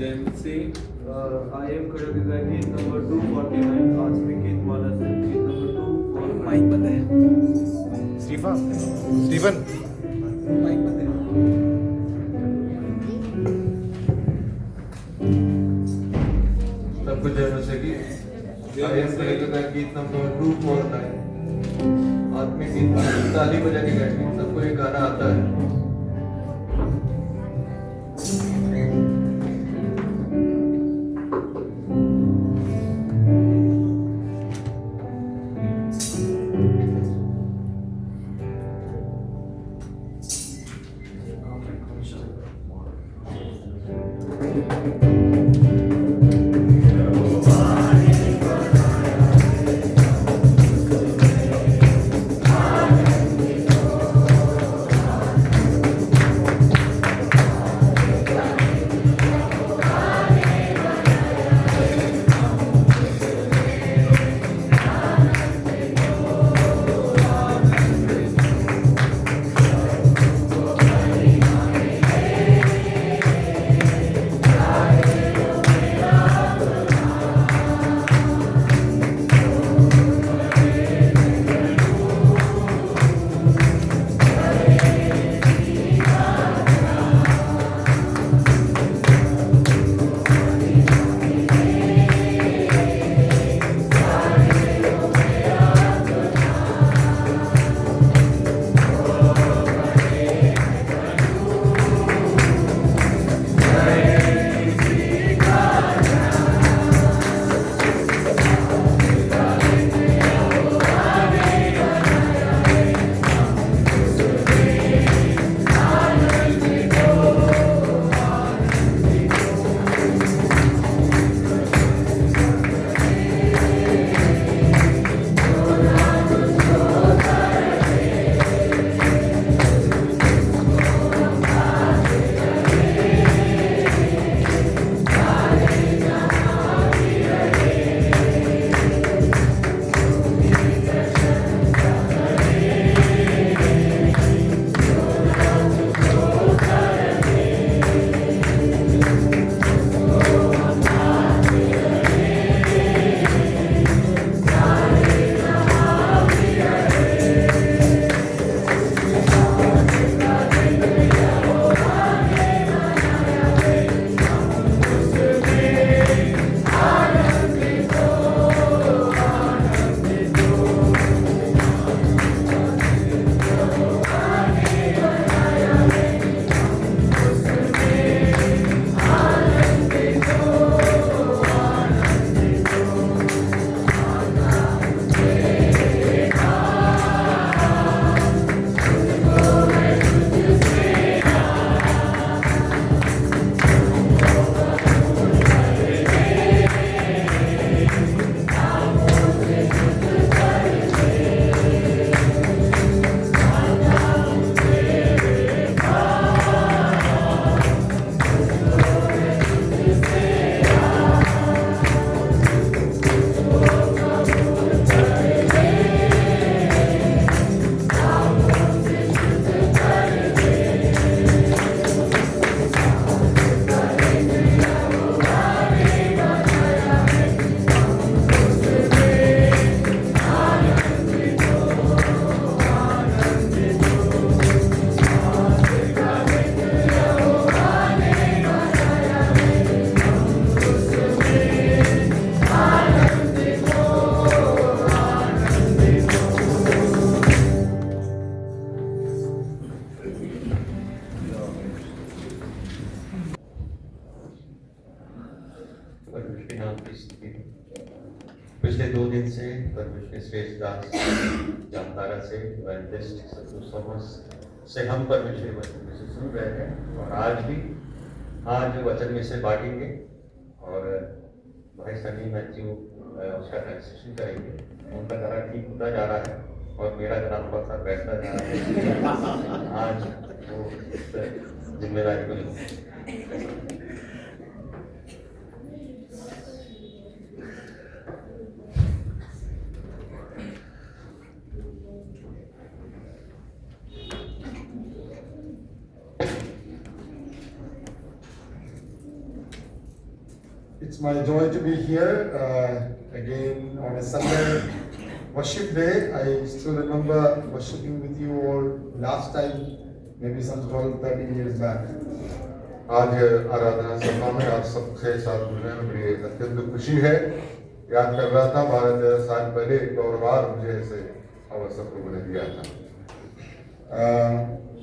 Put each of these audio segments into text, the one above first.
Then say, I am Khadagika, gate number 249, ask me gate wala se, gate number 249. Mic बंद है Stephen mic बंद है सबको जय मसीह की। I am Khadagika, गीत नंबर 249, आत्मिक गीत। ताली बजा के गाएंगे, सबको ये गाना आता है। पिछले 2 दिन से परमेश्वर श्रेष्ठ दास जामतारा से इवेंटिस्ट सतु थॉमस से हम परमेश्वर के वचन में से सुन रहे हैं और आज वचन में से बांटेंगे और भाई सनी मैथ्यू उसका ट्रांसलेशन करेंगे। उनका गला ठीक होता जा रहा है और मेरा गला थोड़ा सा बैठता जा रहा है। आज वो इस जिम्मेदारी को लेंगे। It's my joy to be here again on a Sunday worship day. I still remember worshiping with you all last time, maybe some 12-13 years back. आज आराधना सभा में आप सबके साथ जुड़ने में बड़ी अत्यंत खुशी है। याद कर रहा था 12 साल पहले एक और बार मुझे ऐसे अवसर को मैंने दिया था।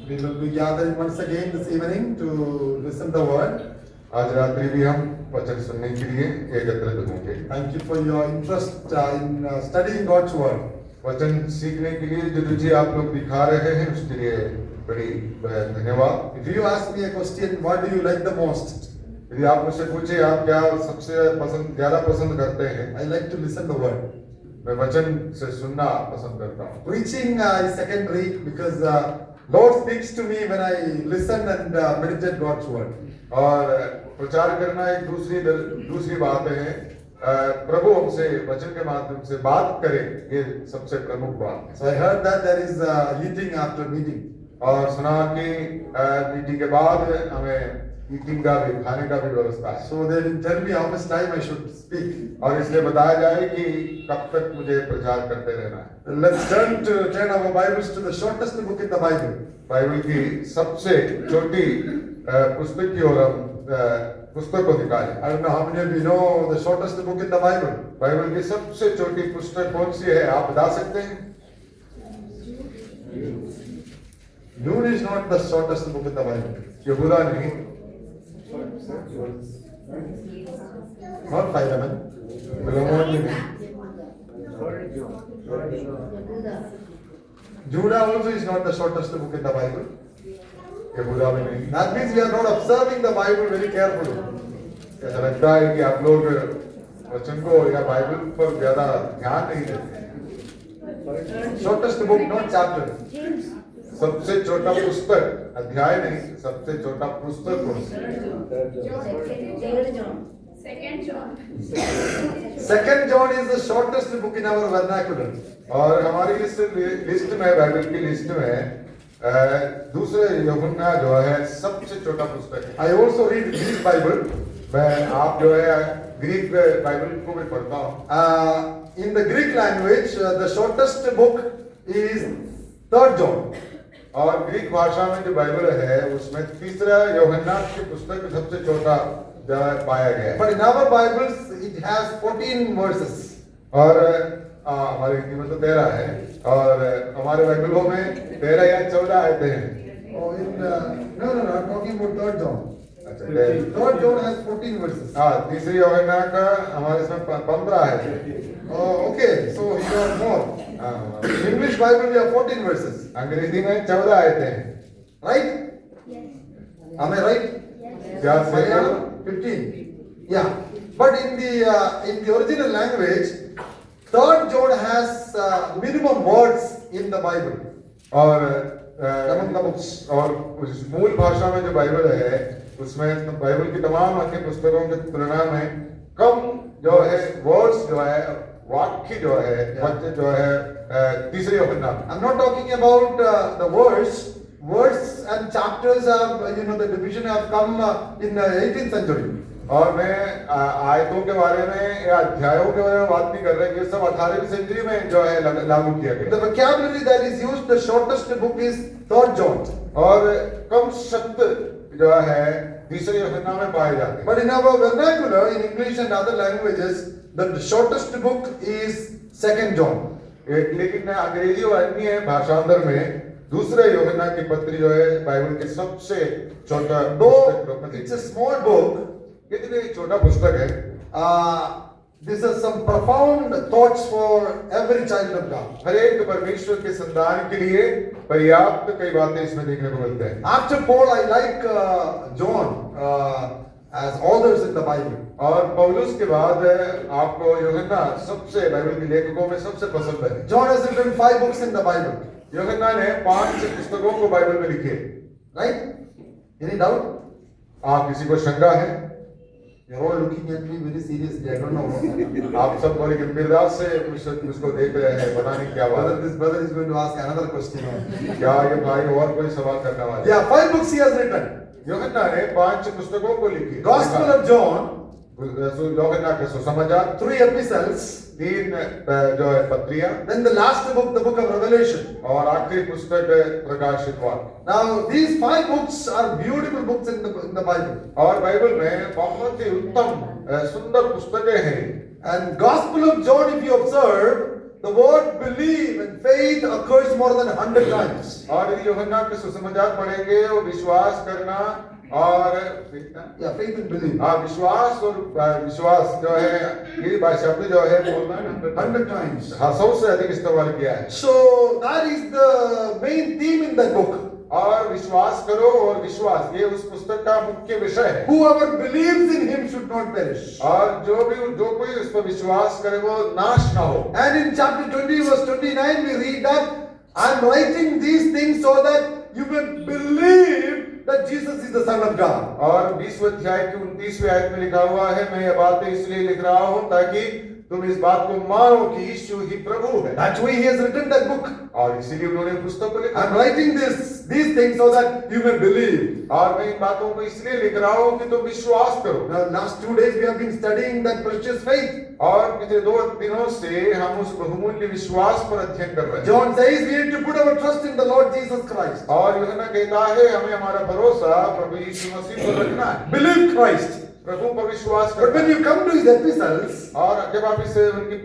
We will be gathered once again this evening to listen the word. आज रात्रि भी हम वचन सुनने के लिए एकत्रित होंगे। Thank you for your interest in studying God's word. वचन सीखने के लिए जो रुचि आप लोग दिखा रहे हैं उसके लिए बड़ी धन्यवाद। If you ask me a question, what do you like the most? यदि आप मुझसे पूछे आप क्या सबसे ज्यादा पसंद करते हैं, I like to listen the word. मैं वचन से सुनना पसंद करता हूँ। Preaching is secondary because Lord speaks to me when I listen and meditate God's word. और प्रचार करना एक दूसरी बात है। प्रभु हमसे वचन के माध्यम से बात करे, ये सबसे प्रमुख बात है। So I heard that there is eating after meeting. और सुना कि मीटिंग के बाद हमें ईटिंग का भी, खाने का भी व्यवस्था है। So they will tell me how much time I should speak. और इसलिए बताया जाए कि कब तक मुझे प्रचार करते रहना है। Let's turn our Bibles to the shortest book in the Bible. Bible की सबसे छोटी पुस्तक की ओर हम पुस्तक को निकालें। I don't know how many of you know the shortest book in the Bible. Bible की सबसे छोटी पुस्तक कौन सी है, आप बता सकते हैं? Jude is not the shortest book in the Bible. यहूदा नहीं, Not Philemon. फिलेमोन भी नहीं, Judah also is not the shortest book in the Bible. यहूदा भी नहीं। That means we are not observing the Bible very carefully. ऐसा लगता है कि आप लोग वचन को या बाइबल पर ज्यादा ध्यान नहीं देते। Shortest book, not chapter. सबसे छोटा पुस्तक अध्याय नहीं, सबसे छोटा पुस्तक कौन सी? Second John is the shortest book in our vernacular. और हमारी इस लिस्ट में, बाइबल की लिस्ट में दूसरे यूहन्ना जो है सबसे छोटा पुस्तक है। I also read Greek Bible. मैं आप जो है ग्रीक बाइबल को भी पढ़ता हूँ। In the Greek language, the shortest book is 3rd John. और ग्रीक भाषा में जो बाइबल है उसमें तीसरा यूहन्ना की पुस्तक सबसे छोटा जो है पाया गया है। But in our Bibles, it has 14 verses. और हमारे हिंदी में तो 13 है और हमारे बाइबलों में 13 या 14 आयतें हैं। Oh, no, I'm talking about 3rd John. अच्छा, 3rd John has 14 verses. हाँ, तीसरी यूहन्ना का हमारे इसमें 15 है। Oh, okay, so you are more. हाँ, In English Bible, we have 14 verses. अंग्रेजी में 14 आयतें हैं। Right? Am I right? क्या सही है? Malayalam, 15. Yeah. But in the original language, 3rd John has minimum words in the Bible. और Among the books. और उस मूल भाषा में जो बाइबल है उसमें बाइबल की तमाम अन्य पुस्तकों की तुलना में कम जो है वर्ड्स जो है, वाक्य जो है, वचन जो है तीसरे यूहन्ना में। I'm not talking about the words. Words and chapters have, the division have come in the 18th century. और मैं आयतों के बारे में या अध्यायों के बारे में बात नहीं कर रहा, ये सब 18वीं सेंचुरी में जो है लागू किया गया। The vocabulary that is used, the shortest book is 3rd John. और कम शब्द जो है तीसरे यूहन्ना में पाए जाते हैं। But in our vernacular, in English and other languages, the shortest book is 2nd John. लेकिन अंग्रेजी और अन्य भाषांतर में दूसरे यूहन्ना की पत्री जो है बाइबल के सबसे छोटा Though पुस्तक it's a small book, कितनी छोटा पुस्तक है, This is some profound thoughts for every child of God. हर एक परमेश्वर के संतान के लिए पर्याप्त कई बातें इसमें देखने को मिलते हैं। After Paul, I like John as authors in the Bible. और पौलुस के बाद आपको यूहन्ना सबसे बाइबल के लेखकों में सबसे पसंद है। John has written 5 books in the Bible, यूहन्ना ने 5 पुस्तकों को बाइबल में लिखे। right? Any doubt? आप किसी को शंका है? You're all looking at me very seriously. I don't know आप सब बड़ी गंभीरता से उसको देख रहे हैं, पता नहीं क्या बात whether है। this brother is going to ask another question. क्या ये भाई और कोई सवाल करने वाले हैं? Yeah, 5 books he has written. यूहन्ना ने 5 पुस्तकों को लिखी। Gospel of John, यूहन्ना के सुसमाचार, 3 epistles, 3 जो है पत्रियां, then the last book, the book of Revelation. और आखिरी पुस्तक प्रकाशित वाक्य। Now, these 5 books are beautiful books in the Bible. और बाइबल में बहुत ही उत्तम सुंदर पुस्तकें हैं। And Gospel of John, if you observe, the word believe and faith occurs more than 100 times. और यदि यूहन्ना के सुसमाचार पढ़ेंगे और विश्वास करना और Yeah, faith and believe. विश्वास और विश्वास जो है ये शब्द जो है बोलना है 100 times. 100 से अधिक इस्तेमाल किया है। So, that is the main theme in that book. और विश्वास करो और विश्वास ये उस पुस्तक का मुख्य विषय है। Whoever believes in him should not perish. और जो कोई उस पर विश्वास करे वो नाश ना हो। And in chapter 20 verse 29 we read that I am writing these things so that you may believe that Jesus is the Son of God. और 20वें अध्याय की 29वें आयत में लिखा हुआ है, मैं ये बातें इसलिए लिख रहा हूं ताकि तुम इस बात को मानो कि यीशु ही प्रभु है। That's why he has written that book. और इसीलिए उन्होंने पुस्तक को लिखा। I am writing these things so that you may believe. और मैं इन बातों को इसलिए लिख रहा हूं कि तुम विश्वास करो। Now, last 2 days we have been studying that precious faith. और पिछले 2 दिनों से हम उस बहुमूल्य विश्वास पर अध्ययन कर रहे हैं। John says we need to put our trust in the Lord Jesus Christ. और यूहन्ना कहता है हमें हमारा भरोसा प्रभु यीशु मसीह पर रखना है। Believe Christ. प्रभु पर विश्वास But when करना है। you come to his epistles, और जब आप इस उनकी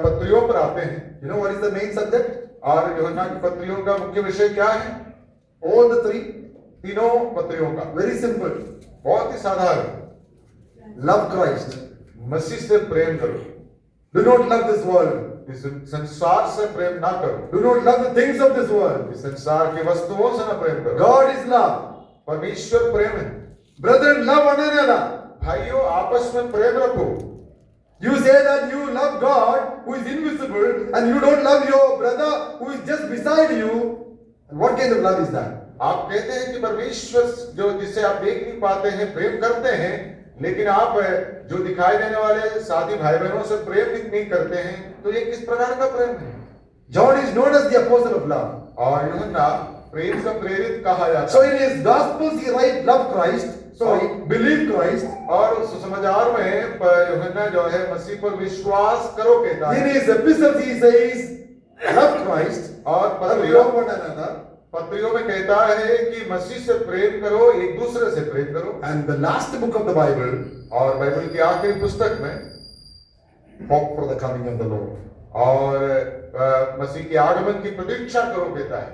पत्रियों पर आते हैं, you know what is the main subject? और यूहन्ना की पत्रियों का मुख्य विषय क्या है? All the 3. तीनों पत्रियों का Very simple. बहुत ही साधारण, Love Christ. मसीह से प्रेम करो। Do not love this world. इस संसार से प्रेम ना करो। Do not love the things of this world. इस संसार की वस्तुओं से ना प्रेम करो। God is love. परमेश्वर प्रेम है। Brethren, love one another. भाइयों आपस में प्रेम रखो। You say that you love God who is invisible and you don't love your brother who is just beside you. And what kind of love is that? आप कहते हैं कि परमेश्वर जो जिसे आप देख नहीं पाते हैं प्रेम करते हैं, लेकिन आप जो दिखाई देने वाले साथी भाई बहनों से प्रेम नहीं करते हैं, तो ये किस प्रकार का प्रेम है? John is known as the apostle of love. और यूहन्ना प्रेम का प्रेरित कहा जाता So है। in his gospels he writes love Christ. Sorry, believe Christ. और सुसमाचार में यूहन्ना जो है मसीह पर विश्वास करो कहता In है। his epistles he says love Christ. और Love one another. पत्रियों में कहता है कि मसीह से प्रेम करो, एक दूसरे से प्रेम करो। And the last book of the Bible, और बाइबल की आखिरी पुस्तक में hope for the coming of the Lord. और मसीह के आगमन की प्रतीक्षा करो कहता है।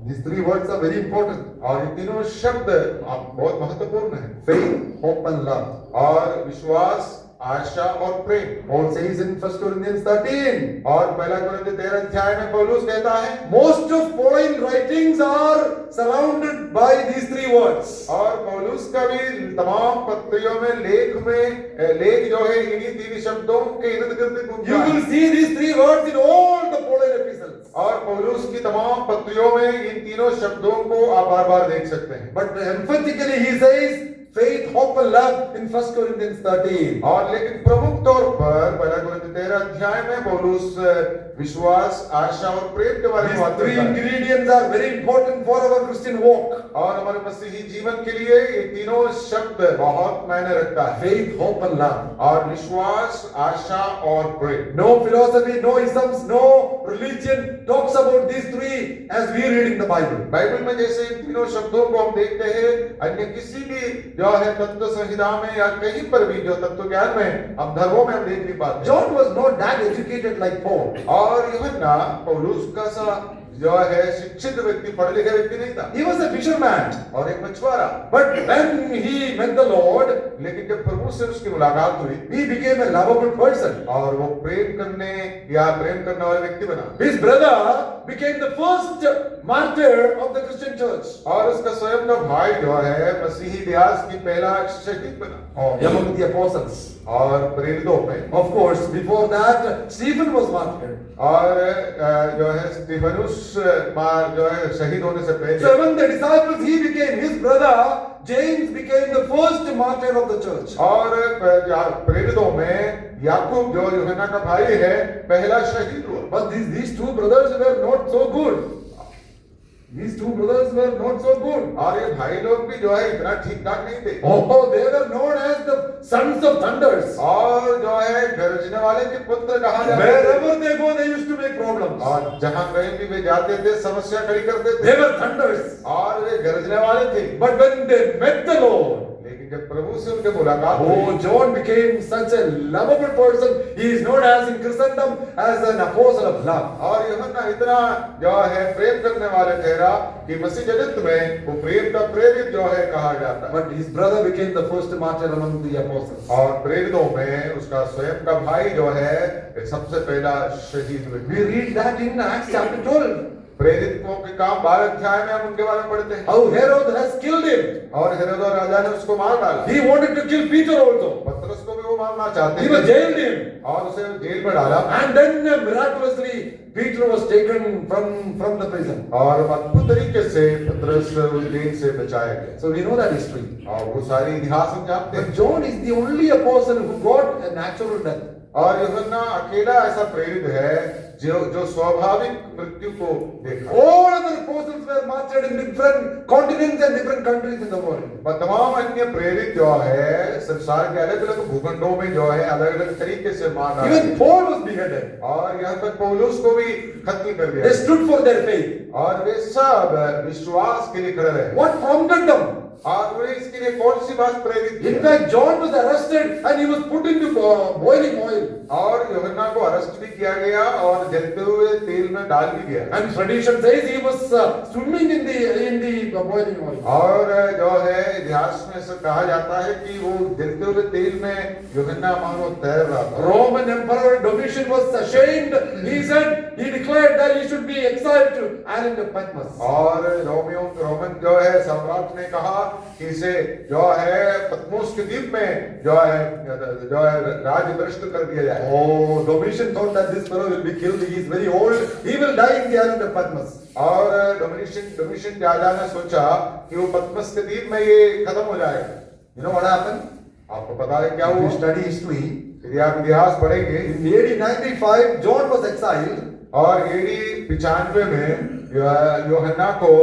These 3 words are very important. और ये तीनों शब्द बहुत महत्वपूर्ण है। Faith, hope and love. और विश्वास, आशा और प्रेम। Paul says in 1 Corinthians 13. और पहला कुरिन्थियों 13 अध्याय में पौलुस कहता है, Most of Pauline writings are surrounded by these 3 words. और पौलुस का भी तमाम पत्रियों में लेख जो है इन्हीं 3 शब्दों के इर्द गिर्द घूमता You है। will see these 3 words in all the Pauline epistles. और पौलुस की तमाम पत्रियों में इन तीनों शब्दों को आप बार बार देख सकते हैं। But emphatically he says faith, hope and love in 1 Corinthians 13. और लेकिन प्रमुख तौर पर पहला कुरिन्थियों 13 अध्याय में पौलुस विश्वास, आशा और प्रेम के बारे में बात These 3 करता है। ingredients are very important for our Christian walk. और हमारे मसीही जीवन के लिए ये तीनों शब्द बहुत मायने रखता है। Faith, hope and love. और विश्वास, आशा और प्रेम। No philosophy, no isms, no religion talks about these 3 as we read in the Bible. Bible में जैसे इन तीनों शब्दों को हम देखते हैं, अन्य किसी भी जो है तत्व संहिता में या कहीं पर भी जो तत्व ज्ञान में हम धर्मों में हम देख नहीं पाते। John was not that educated like Paul. और यूहन्ना पौलुस का सा जो है शिक्षित व्यक्ति, पढ़े लिखे व्यक्ति नहीं था, He was a fisherman. और एक मछुआरा। But when he met the Lord, लेकिन जब प्रभु से उसकी मुलाकात हुई he became a lovable person. और वो प्रेम करने या प्रेम करने वाला व्यक्ति बना, His brother became the first martyr of the Christian church. और उसका स्वयं का भाई जो है मसीही इतिहास की पहला शहीद बना। Among the apostles. और प्रेरितों में, Of course, before that, Stephen was martyred. और जो है स्टीफनुस जो है शहीद होने से पहले, So among the disciples, he became, his brother James became the first martyr of the church. और प्रेरितों में याकूब जो यूहन्ना का भाई है पहला शहीद हुआ। But these two brothers were not so good. These two brothers were not so good. और ये भाई लोग भी जो है इतना ठीक ठाक नहीं थे, Oh, they were known as the sons of thunders. और जो है गरजने वाले के पुत्र कहा जाते थे, Wherever they go, they used to make problems. और जहां कहीं भी वे जाते थे समस्या खड़ी करते They थे, were thunders. और वे गरजने वाले थे। But when they met the Lord, लेकिन जब प्रभु से उनके मुलाकात oh, हुई, John became such a lovable person. He is known as in Christendom as an apostle of love. और यूहन्ना इतना जो है प्रेम करने वाले ठहरा कि मसीह जगत में वो प्रेम का प्रेरित जो है कहा जाता है। But his brother became the first martyr among the apostles. और प्रेरितों में उसका स्वयं का भाई जो है सबसे पहला शहीद हुए। We read that in Acts chapter 12. प्रेरितों के काम 12 अध्याय में हम उनके बारे में पढ़ते हैं। How Herod has killed him. और हेरोद राजा ने उसको मार डाला। He wanted to kill Peter also. पतरस को भी वो मारना चाहते He was jailed him. और उसे जेल में डाला। And then miraculously Peter was taken from the prison. और अद्भुत तरीके से पतरस उस जेल से बचाया गया। So we know that history. और वो सारी इतिहास हम जानते But हैं। John is the only apostle who got a natural death. और यूहन्ना अकेला ऐसा प्रेरित है जो स्वाभाविक मृत्यु को देखा। All other apostles were martyred in different continents and different countries in the world. तमाम अन्य प्रेरित जो है संसार के अलग अलग भूखंडों में जो है अलग अलग तरीके से मार डाला Even गया। Paul was beheaded. और यहाँ तक पौलुस को भी खत्म कर दिया They stood for their faith. और वे सब विश्वास के लिए खड़े रहे। What prompted them? और वे इसके लिए कौन सी बात प्रेरित की? In fact, John was arrested and he was put into boiling oil. और यूहन्ना को अरेस्ट भी किया गया और जलते हुए तेल में डाल भी गया। And tradition says he was swimming in the boiling oil. और जो है इतिहास में ऐसा कहा जाता है कि वो जलते हुए तेल में यूहन्ना मानो तैर रहा था। Roman Emperor Domitian was ashamed. He declared that he should be exiled to island of Patmos. और रोमन जो है सम्राट ने कहा कि इसे जो है पतमोस के द्वीप में जो है राज्य भ्रष्ट कर दिया जाए। Oh, Domitian thought that this fellow will be killed. He is very old. He will die in the island of Patmos. और डोमिशियन राजा ने सोचा कि वो पतमस के द्वीप में ये खत्म हो जाएगा। You know what happened? आपको पता है क्या If हुआ? you study history, यदि आप इतिहास पढ़ेंगे, in AD 95, John was exiled. और AD 95 में यूहन्ना को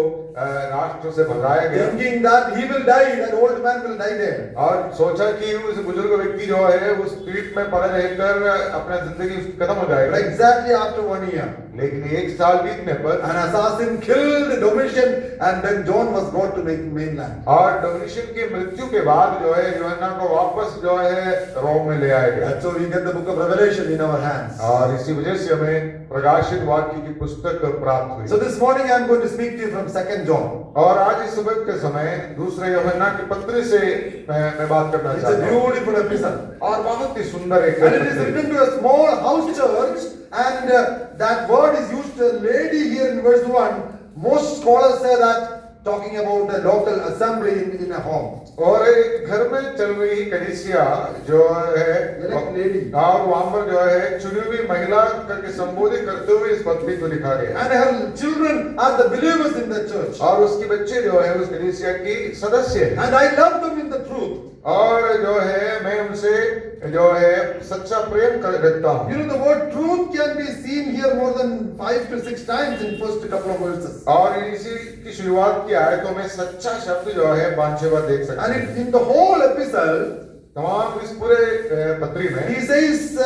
राष्ट्र से भगाया गया, Thinking that he will die, that old man will die there. और सोचा कि उस बुजुर्ग व्यक्ति जो है उस द्वीप में पड़े रहकर अपना जिंदगी खत्म हो जाएगा। Exactly after 1 year, लेकिन एक साल बीतने पर an assassin killed Domitian, and then John was brought to mainland. और डोमिशियन की मृत्यु के बाद जो है यूहन्ना को वापस जो है रोम में ले आया गया। And so we get the book of Revelation in our hands. और इसी वजह से हमें प्रकाशित वाक्य की पुस्तक प्राप्त हुई। So this morning I am going to speak to you from 2nd John. और आज इस सुबह के समय दूसरे यूहन्ना की पत्री से मैं बात करना It's a चाहता हूँ। beautiful epistle. और बहुत ही सुंदर एक And it is पत्री। written to a small house church, and that word is used to a lady here in verse 1. Most scholars say that talking about a local assembly in a home. और एक घर में चल रही कलीसिया जो है Like lady. और वहां पर जो है चुनी हुई महिला करके संबोधित करते हुए इस पत्री को लिखा गया। And her children are the believers in the church. और उसके बच्चे जो है उस कलीसिया की सदस्य हैं। And I love them in the truth. और जो है मैं उनसे जो है सच्चा प्रेम रखता हूँ। You know, the word truth can be seen here more than 5 to 6 times in first couple of verses. और इसी की शुरुआत की आयतों में सच्चा शब्द जो है 5-6 बार देख सकते And हैं। in the whole epistle, तमाम इस पूरे पत्री में he says,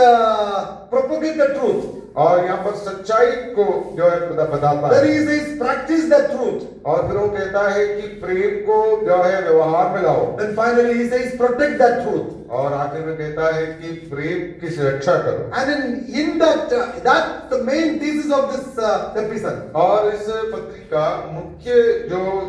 propagate the truth. और यहाँ पर सच्चाई को जो है बताता Then है। he says, practice the truth. और फिर वो कहता है कि प्रेम को जो है व्यवहार में लाओ। Then finally he says, protect that truth. और आखिर में कहता है कि प्रेम की सुरक्षा करो। And in that, that's the main thesis of this epistle. और इस पत्रिका मुख्य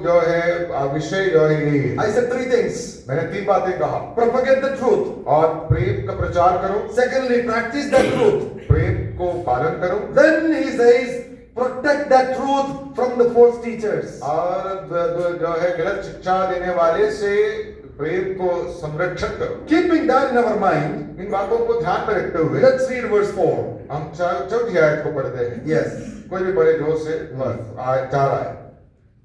जो है विषय जो है यही है। I said three things. मैंने 3 बातें कहा। Propagate the truth. और प्रेम का प्रचार करो। Secondly, practice the truth. प्रेम को पालन करो। Then he says, protect that truth from the false teachers. और जो है गलत शिक्षा देने वाले से प्रेम को संरक्षण करो। Keeping that in our mind, इन बातों को ध्यान में रखते हुए let's read verse 4. हम चौथी आयत को पढ़ते हैं। Yes. कोई भी बड़े जोर से 4 आयत।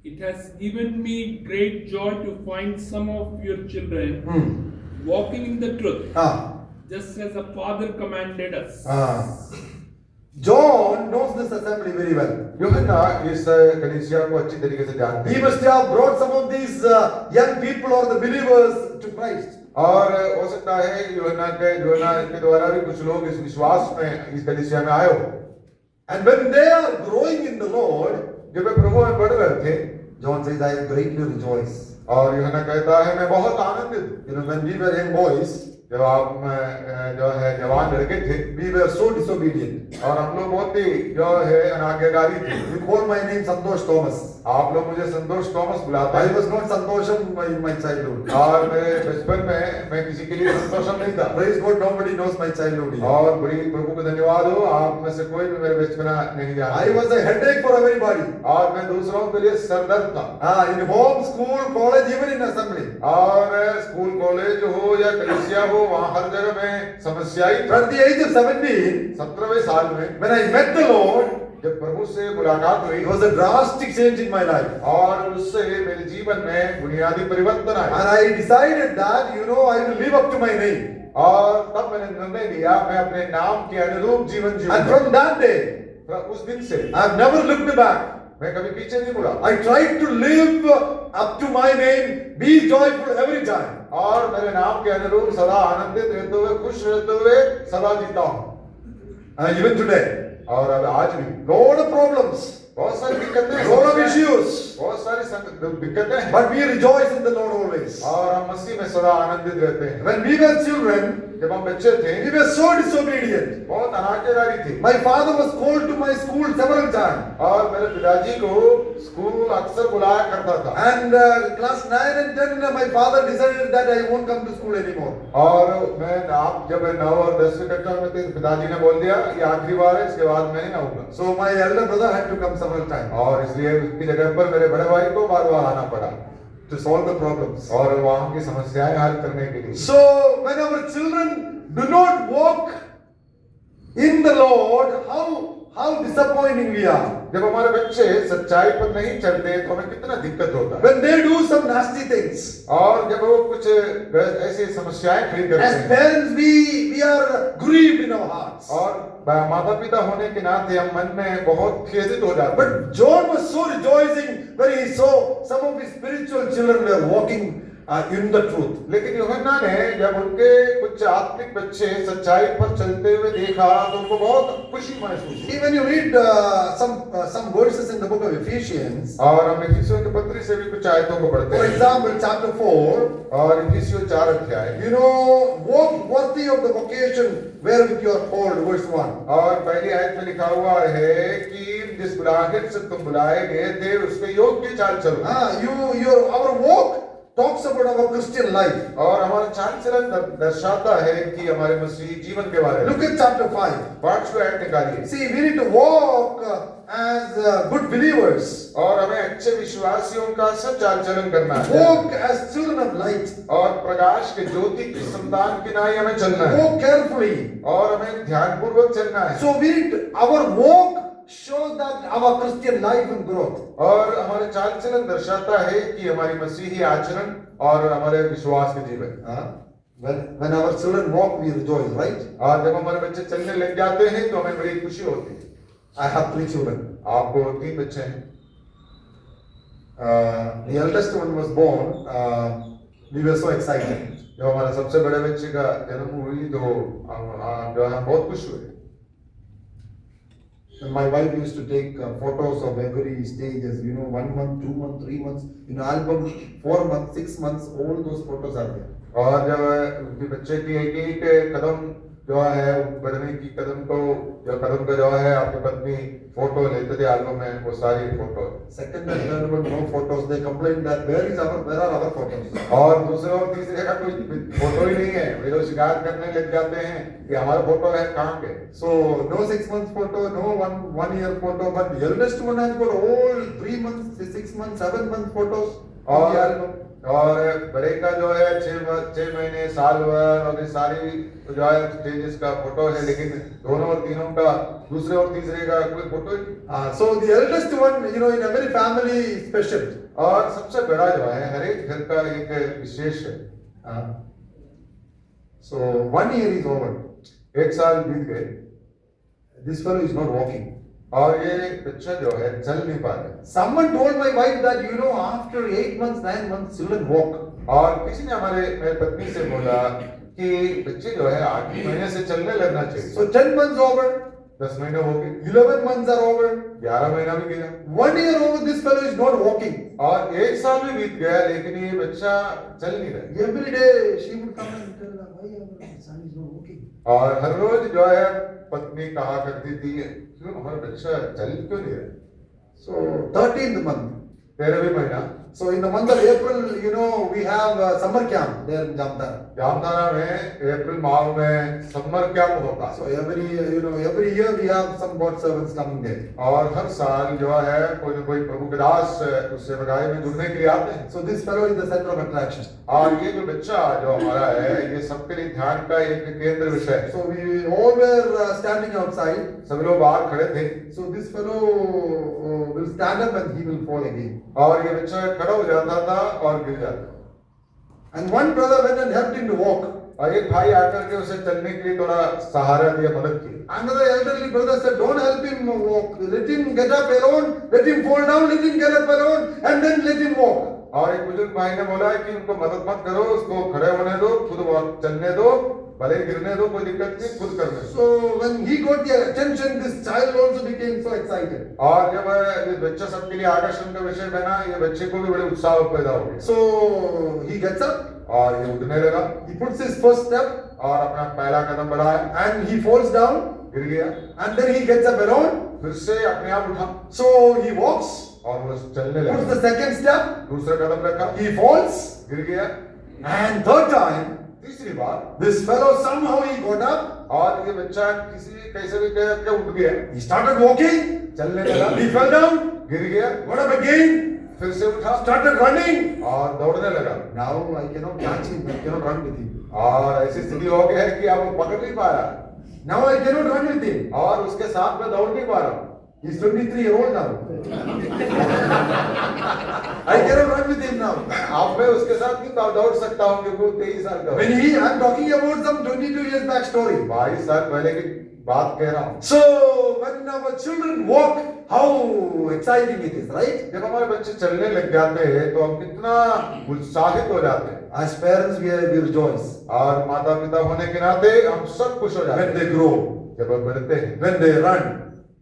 It has given me great joy to find some of your children walking in the truth, just as the Father commanded us. John knows this assembly very well. यूहन्ना इस कलीसिया को अच्छी तरीके से जानते He हैं। must have brought some of these young people or the believers to Christ. और हो सकता है यूहन्ना के द्वारा भी कुछ लोग इस विश्वास में इस कलीसिया में आए हो। And when they are growing in the Lord, जब वे प्रभु में बढ़ रहे थे, John says, I greatly rejoice. और यूहन्ना कहता है मैं बहुत आनंदित। You know, when we were young boys, जब आप जो है जवान लड़के थे, we were so disobedient. और हम लोग बहुत ही जो है अनाज्ञाकारी थे। You call my name Santosh Thomas. आप लोग मुझे संतोष थॉमस बुलाते I हैं। was not Santosham in my childhood. और मेरे बचपन में मैं किसी के लिए संतोषम नहीं था। Praise God, nobody knows my childhood yet. और बड़ी प्रभु को धन्यवाद हो, आप में से कोई भी मेरे बचपना नहीं जानता। I was a headache for everybody. और मैं दूसरों के लिए सरदर्द था। In home, school, college, even in assembly. और स्कूल कॉलेज हो या कलीसिया हो, वहाँ हर जगह में समस्या ही था। At the age of 17, 17वें साल में when I met the Lord, जब प्रभु से मुलाकात हुई, it was a drastic change in my life. और उससे मेरे जीवन में बुनियादी परिवर्तन And आया। I decided that, you know, I will live up to my name. और तब मैंने निर्णय लिया मैं अपने नाम के अनुरूप जीवन And जीऊंगा। from that day, उस दिन से I have never looked back. मैं कभी पीछे नहीं मुड़ा। I tried to live up to my name, be joyful every time. और मेरे नाम के अनुरूप सदा आनंदित रहते हुए, खुश रहते हुए सदा जीता हूँ। Even today, और अब आज भी lot of problems, बहुत सारी दिक्कतें, lot of issues, बहुत सारी दिक्कतें हैं, but we rejoice in the Lord always. और हम मसीह में सदा आनंदित रहते हैं। When we were children, जब हम बच्चे थे, we were so disobedient. बहुत अनाज्ञाकारी थे। My father was called to my school several times. और मेरे पिताजी को स्कूल अक्सर बुलाया करता था। And class 9 and 10, my father decided that I won't come to school anymore. और जब 9 और 10 की कक्षा में थे, पिताजी ने बोल दिया ये आखिरी बार है, इसके बाद मैं नहीं आऊंगा। So my elder brother had to come several times और इसलिए उसकी जगह पर मेरे बड़े भाई को बार-बार आना पड़ा to solve the problems. और वहाँ की समस्याएं हल करने के लिए। So when our children do not walk in the Lord, how disappointing we are. जब हमारे बच्चे सच्चाई पर नहीं चलते तो हमें कितना दिक्कत होता है। When they do some nasty things, और जब वो कुछ ऐसी समस्याएं खड़ी करते as हैं, parents we are grieved in our hearts. और माता पिता होने के नाते हम मन में बहुत खेदित हो जाते हैं। But John was so rejoicing when he saw some of his spiritual children were walking in the truth. लेकिन यूहन्ना ने जब उनके कुछ आत्मिक बच्चे सच्चाई पर चलते हुए देखा तो उनको बहुत खुशी महसूस हुई। See, when you read some verses in the book of Ephesians, और हम इफिसियों के पत्री से भी कुछ आयतों को पढ़ते for हैं। example, chapter 4, और इफिसियों 4 अध्याय, you know, walk worthy of the vocation wherewith you are called, verse 1. और पहली आयत में लिखा हुआ है कि जिस बुलाहट से तुम बुलाए गए थे उसके योग्य चाल चलो। Our walk talks about our Christian life. और हमारा चाल चलन दर्शाता है कि हमारे मसीही जीवन के बारे में। Look at chapter 5. 5वीं आयत निकालिए। See, we need to walk as good believers. और हमें अच्छे विश्वासियों का सब चाल चलन करना है। Walk as children of light. और प्रकाश के ज्योति की संतान की नाई हमें चलना है। Walk carefully. और हमें ध्यानपूर्वक चलना है। So we need our walk shows that our Christian life and growth. और हमारे चाल चलन दर्शाता है कि हमारी मसीही आचरण और हमारे विश्वास के जीवन। When our children walk, we rejoice, right? और जब हमारे बच्चे चलने लग जाते हैं तो हमें बड़ी खुशी होती है। I have 3 children. आपको 3 बच्चे हैं। The eldest one was born. We were so excited. जब हमारे सबसे बड़े बच्चे का जन्म हुई तो हम बहुत खुश हुए। And my wife used to take photos of every stages, 1 month, 2 months, 3 months, in album, 4 months, 6 months, all those photos are there. और जब उनके बच्चे की एक एक कदम जो है बढ़ने की कदम का जो है आपकी पत्नी फोटो लेते थे एल्बम में, वो सारी photo. Second and third one, no photos. They complain that where are our photos? और दूसरे और तीसरे का कोई फोटो ही नहीं है, वे लोग शिकायत करने लग जाते हैं कि हमारा फोटो है कहाँ पे। So no 6 months photo, no one year photo, but the eldest one has got all 3 months, 6 months, 7 months photos on the album. और बड़े का जो है 6 महीने, साल भर और ये सारी जो है स्टेजेस का फोटो है, लेकिन दोनों और तीनों का, दूसरे और तीसरे का कोई photo he. So the eldest one, in every family is special. और सबसे बड़ा जो है हर एक घर का एक विशेष है। So 1 year is over. 1 साल बीत गए, This fellow is not walking. और ये बच्चा जो है चल नहीं पा रहा। Someone told my wife that after 8 months, 9 months, children walk. और किसी ने मेरी पत्नी से बोला कि बच्चे जो है 8 महीने से चलने लगना चाहिए। So 10 months over, 10 महीने हो गए, 11 months are over, 11 महीना भी गया, 1 year over, this fellow is not walking. और 1 साल भी बीत गया, लेकिन ये बच्चा चल नहीं रहा। Every day she would come and tell her, why our son is not walking? और हर रोज जो है पत्नी कहा करती थी, क्यों हमारा बच्चा चल क्यों नहीं रहा। So 13th month. 13वें महीना, So in the month of April, we have summer camp there in Jamtara. Jamtara में अप्रैल माह में समर कैंप होता है। So every year we have some God servants coming there. और हर साल जो है कोई न कोई प्रभु के दास उस सेवकाई में जुड़ने के लिए आते हैं। So this fellow is the center of attraction. और ये जो बच्चा जो हमारा है, ये सबके लिए ध्यान का एक केंद्र विषय है। So we all were standing outside. सभी लोग बाहर खड़े थे, So this fellow will stand up and he will fall again. और ये बच्चा खड़ा हो जाता था और गिर जाता। And one brother went and helped him to walk. और एक भाई आकर के उसे चलने के लिए थोड़ा सहारा दिया, मदद की। Another elderly brother said, don't help him walk. Let him get up alone. Let him fall down. Let him get up alone. And then let him walk. और एक बुजुर्ग भाई ने बोला कि उनको मदद मत करो, उसको खड़े होने दो, खुद चलने दो, भले गिरने दो, कोई दिक्कत नहीं, खुद करने दो। So when he got the attention, this child also became so excited. और जब ये बच्चा सबके लिए आकर्षण का विषय बना, ये बच्चे को भी बड़े उत्साह पैदा हो गया। So he gets up. और ये उठने लगा, He puts his first step और अपना पहला कदम बढ़ाया, and he falls down. गिर गया, And then he gets up alone. फिर से अपने आप उठा So he walks. और वो चलने Puts लगा। the second step. दूसरा कदम रखा, He falls. गिर गया। And third time, तीसरी बार, this fellow somehow he got up. और ये बच्चा कैसे भी करके उठ गया, He started walking. चलने लगा, He fell down. गिर गया, Got up again. फिर से उठा Started running. और दौड़ने लगा। Now I cannot catch him. I cannot run with him. और ऐसी स्थिति हो गई है कि अब वो पकड़ नहीं पा रहा, Now I cannot run with him. और उसके साथ में दौड़ नहीं पा रहा। He's 23 years old now. I cannot run with him now. अब मैं उसके साथ नहीं दौड़ सकता हूँ क्योंकि वो 23 साल का When है। I'm talking about some 22 years back story. 22 साल पहले की बात कह रहा हूँ। So when our children walk, how exciting it is, right? जब हमारे बच्चे चलने लग जाते हैं तो हम कितना उत्साहित हो जाते हैं, As parents, we rejoice और माता पिता होने के नाते हम सब खुश हो जाते when हैं they grow, जब वो बढ़ते हैं, when they run,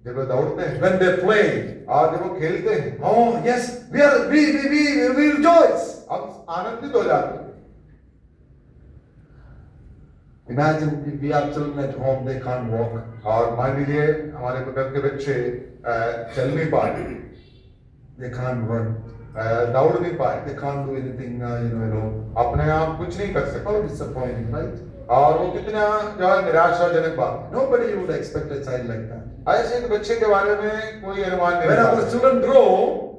जब वो दौड़ते हैं, when they play. और जब वो खेलते हैं, Oh yes, we rejoice. हम आनंदित हो जाते हैं। Imagine if we have children at home, they can't walk. और मान लीजिए हमारे बगल के बच्चे चल नहीं पाए, They can't run. दौड़ नहीं पाए, They can't do anything, alone. अपने आप कुछ नहीं कर सकते, How disappointing, right? और वो कितना जो है निराशाजनक बात है। Nobody would expect a child like that. ऐसे एक बच्चे के बारे में कोई अनुमान नहीं When our लगा। children grow,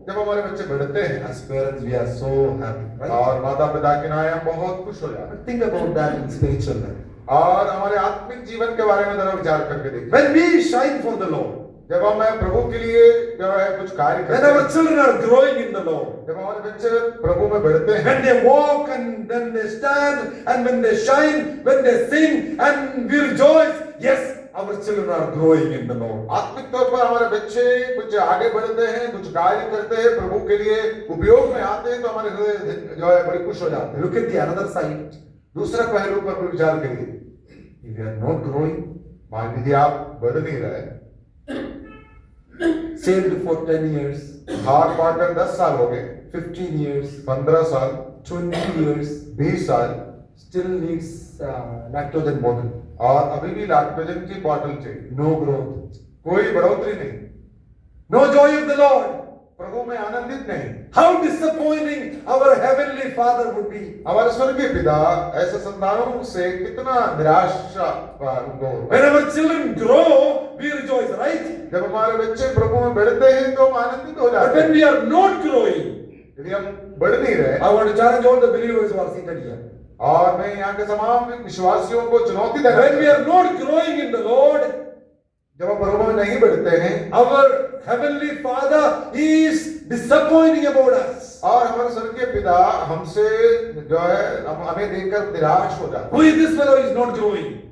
जब हमारे बच्चे बढ़ते हैं, as parents, we are so happy, right? और माता पिता के नाते हम बहुत खुश हो जाते हैं। But think about that in spiritual life. और हमारे आत्मिक जीवन के बारे में जरा विचार करके देखिए। When we shine for the Lord, जब हम प्रभु के लिए जो है कुछ कार्य when करते हैं, our children are growing in the Lord, जब हमारे बच्चे प्रभु में बढ़ते हैं, when they walk and then they stand and when they shine, when they sing and we rejoice, yes, our children are growing in the Lord. आत्मिक तौर पर हमारे बच्चे कुछ आगे बढ़ते हैं, कुछ कार्य करते हैं, प्रभु के लिए उपयोग में आते हैं, तो हमारे हृदय जो है बड़े खुश हो जाते हैं। Look at the another side. दूसरे पहलू पर भी विचार करिए। If you are not growing, मान लीजिए आप बढ़ नहीं रहे, saved for 10 years, हार पाकर 10 साल हो गए, 15 years, 15 साल, 20 years, 20 साल, still needs lactogen bottle. और अभी भी लैक्टोजन की बोतल चाहिए, No growth. कोई बढ़ोतरी नहीं, No joy of the Lord. प्रभु में आनंदित नहीं। How disappointing our heavenly Father would be. हमारे स्वर्गीय पिता ऐसे संतानों से कितना निराशा उनको होता है। When our children grow, we rejoice, right? जब हमारे बच्चे प्रभु में बढ़ते हैं तो हम आनंदित हो But जाते when हैं। we are not growing, यदि हम बढ़ नहीं रहे, I want to challenge all the believers who are seated here. और मैं यहाँ के तमाम विश्वासियों को चुनौती देना When we चाहता are not growing in the Lord, हूं। जब हम प्रभु में नहीं बढ़ते हैं our heavenly Father is disappointing about us. और हमारे स्वर्गीय पिता हमसे जो है हमें देखकर निराश हो जाते Who is this fellow is not growing? हैं।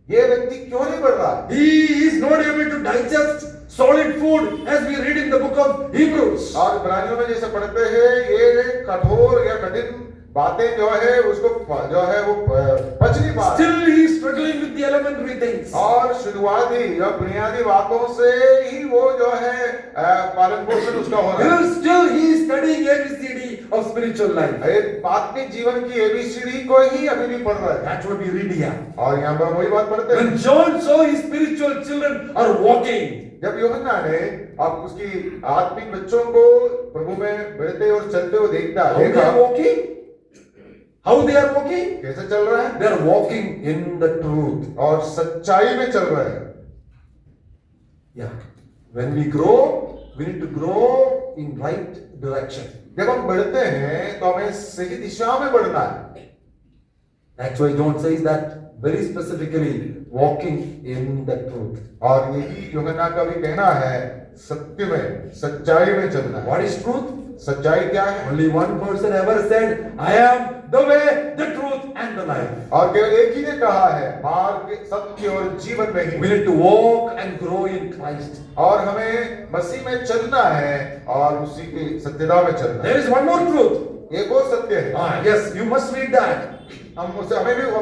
ये व्यक्ति क्यों नहीं बढ़ रहा? He is not able to digest solid food as we read in the book of Hebrews. और इब्रानियों में जैसे पढ़ते हैं, ये कठोर या कठिन बातें जो है उसको जो है वो पच नहीं पा रहा। Still he is struggling with the elementary things. और शुरुआती या बुनियादी बातों से ही वो जो है पालन पोषण उसका हो रहा है। Still he is studying ABCD of spiritual life. एक आत्मिक जीवन की एबीसीडी को ही अभी भी पढ़ रहा है। That's what we read here. और यहाँ पर वही बात पढ़ते हैं। When John saw his spiritual children are walking, जब यूहन्ना ने अब उसकी आत्मिक बच्चों को प्रभु में बढ़ते और चलते हुए देखता how they देखा, are walking? How they are walking? कैसे चल रहा है? They are walking in the truth. और सच्चाई में चल रहा है। Yeah. When we grow, we need to grow in right direction. जब हम बढ़ते हैं तो हमें सही दिशा में बढ़ना है। That's why John says that very specifically, walking in the truth. और यही यूहन्ना का भी कहना है, सत्य में सच्चाई में चलना है। What is truth? सच्चाई क्या है? Only one person ever said, I am the way, the truth and the life. और केवल एक ही ने कहा है, मार्ग, सत्य और जीवन में ही। We need to walk and grow in Christ. और हमें मसीह में चलना है और उसी की सत्यता में चलना There है। is one more truth. एक और सत्य है। Yes, you must read that. हमें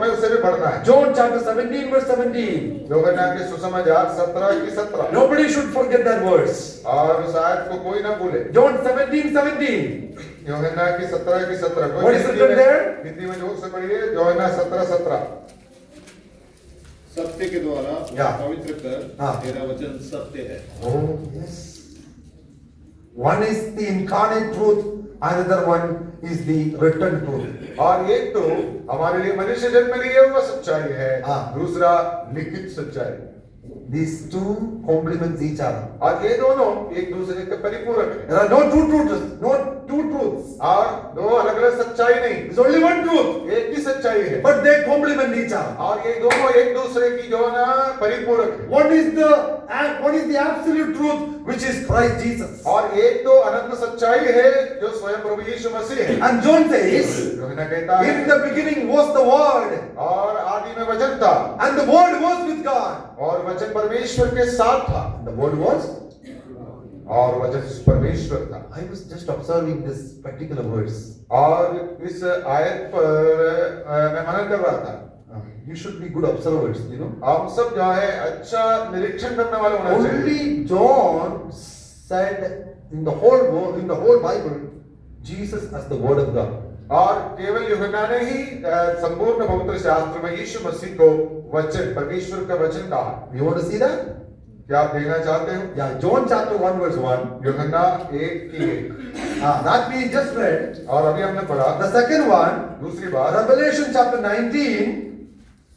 उसे भी पढ़ना है। John chapter 17 verse 17. यूहन्ना के सुसमाचार 17 Nobody should forget that verse. और शायद को कोई ना भूले। John 17:17. यूहन्ना की 17 What is written there? Hindi में जोर से पढ़िए, यूहन्ना 17 सत्य के द्वारा Yeah. पवित्र कर, हाँ. तेरा वचन सत्य है। Oh, yes. One is the incarnate truth, another one is the written truth. और एक तो हमारे लिए मनुष्य जन्म लिए हुआ सच्चाई है, हाँ. दूसरा लिखित सच्चाई। These two complements each other. और ये दोनों एक दूसरे के परिपूरक हैं। There are no two truths, not two truths. और दो अलग अलग सच्चाई नहीं, There's only one truth, एक ही सच्चाई है। but they complement each other. और ये दोनों एक दूसरे की जो है ना परिपूरक है। What is the absolute truth, which is Christ Jesus? और एक तो अनंत सच्चाई है जो स्वयं प्रभु यीशु मसीह है। And John says, यूहन्ना कहता है, in the beginning was the Word, और आदि में वचन था and the Word was with God. और वचन परमेश्वर के साथ था The Word was? और वचन परमेश्वर था। I was just observing this particular verse. और इस आयत पर मैं मनन कर रहा था। You should be good observers, you know. हम सब जो है अच्छा निरीक्षण करने वाले होना चाहिए। Only John said in the whole Bible, Jesus as the Word of God. और केवल यूहन्ना ने ही संपूर्ण पवित्र शास्त्र में यीशु मसीह को वचन, परमेश्वर का वचन कहा। You want to see that? क्या आप देखना चाहते हो? Yeah, John chapter 1 verse 1. यूहन्ना 1:1। That we just read. और अभी हमने पढ़ा The second one, दूसरी बात, Revelation chapter 19.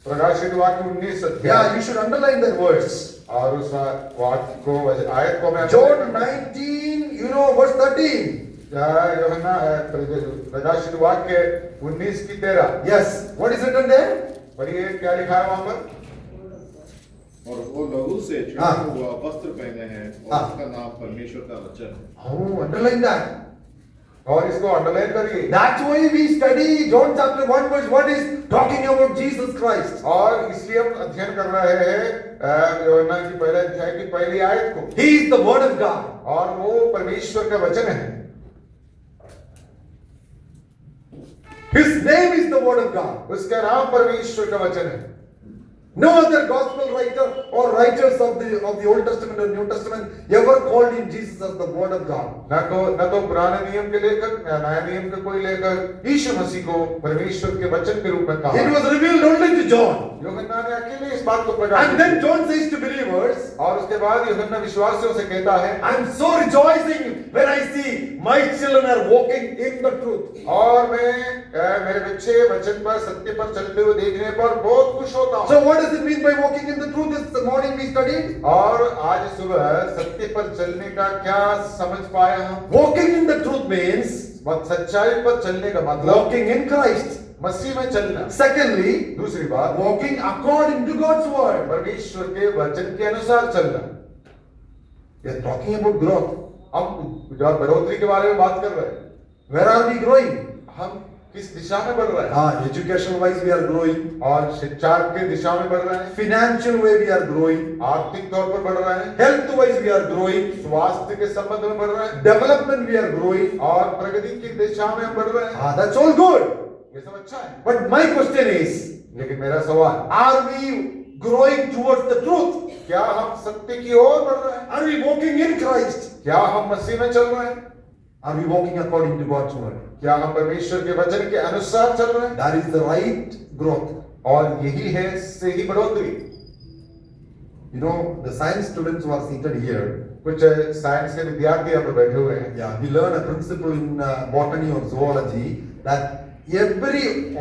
प्रकाशित वाक्य 19 Yeah, you should underline that verse. और उस वाक्य को आयत को मैं John 19, you know, verse 13. यूहन्ना प्रकाशित वाक्य 19:13। Yes, what is written there? पढ़िए क्या लिखा है वहां पर। और वो लहू से हाँ. छुटा हुआ वस्त्र पहने हैं और हाँ. उसका नाम परमेश्वर का वचन है। Oh, underline that. और इसको अंडरलाइन करिए। That's why we study John chapter 1 verse 1 is talking about Jesus Christ. और इसलिए हम अध्ययन कर रहे हैं यूहन्ना की पहले अध्याय की पहली आयत को। He is the Word of God. और वो परमेश्वर का वचन है। His name is the Word of God. उसका नाम परमेश्वर का वचन है। No other gospel writer or writers of the Old Testament or New Testament ever called in Jesus as the Word of God. न तो पुराने नियम के लेखक या नया नियम के कोई लेखक यीशु मसीह को परमेश्वर के वचन के रूप में कहा। It was revealed only to John. यूहन्ना ने अकेले इस बात को प्रकाशित And then John says to believers, और उसके बाद यूहन्ना विश्वासियों से कहता है, I'm so rejoicing when I see my children are walking in the truth. और मैं मेरे बच्चे वचन पर सत्य पर चलते हुए देखने पर बहुत खुश होता हूँ। So what does it mean by walking in the truth? This morning we studied. और आज सुबह सत्य पर चलने का क्या समझ पाया हम? Walking in the truth means सच्चाई पर चलने का मतलब walking in Christ. मसीह में चलना। Secondly, दूसरी बात walking according to God's word. परमेश्वर के वचन के अनुसार चलना। We are talking about growth. हम जो बढ़ोतरी के बारे में बात कर रहे हैं, Where are we growing? हम किस दिशा में बढ़ रहे हैं? Education wise we are growing. और शिक्षा के दिशा में बढ़ रहे हैं, Financial way we are growing. आर्थिक तौर पर बढ़ रहे हैं, Health wise we are growing. स्वास्थ्य के संबंध में बढ़ रहे हैं, Development we are growing. और प्रगति की दिशा में हम बढ़ रहे हैं। That's all good. ये सब अच्छा है, But my question is, लेकिन मेरा सवाल, are we growing towards the truth? क्या हम सत्य की ओर बढ़ रहे हैं? Are we walking in Christ? क्या हम मसीह में चल रहे हैं? Are we walking according to God's word? क्या हम परमेश्वर के वचन के अनुसार चल रहे हैं? That is the right growth. और यही है सही बढ़ोतरी। You know, the science students who are seated here, कुछ साइंस के विद्यार्थी यहाँ पर बैठे हुए हैं। yeah, we learn a principle in botany or zoology that every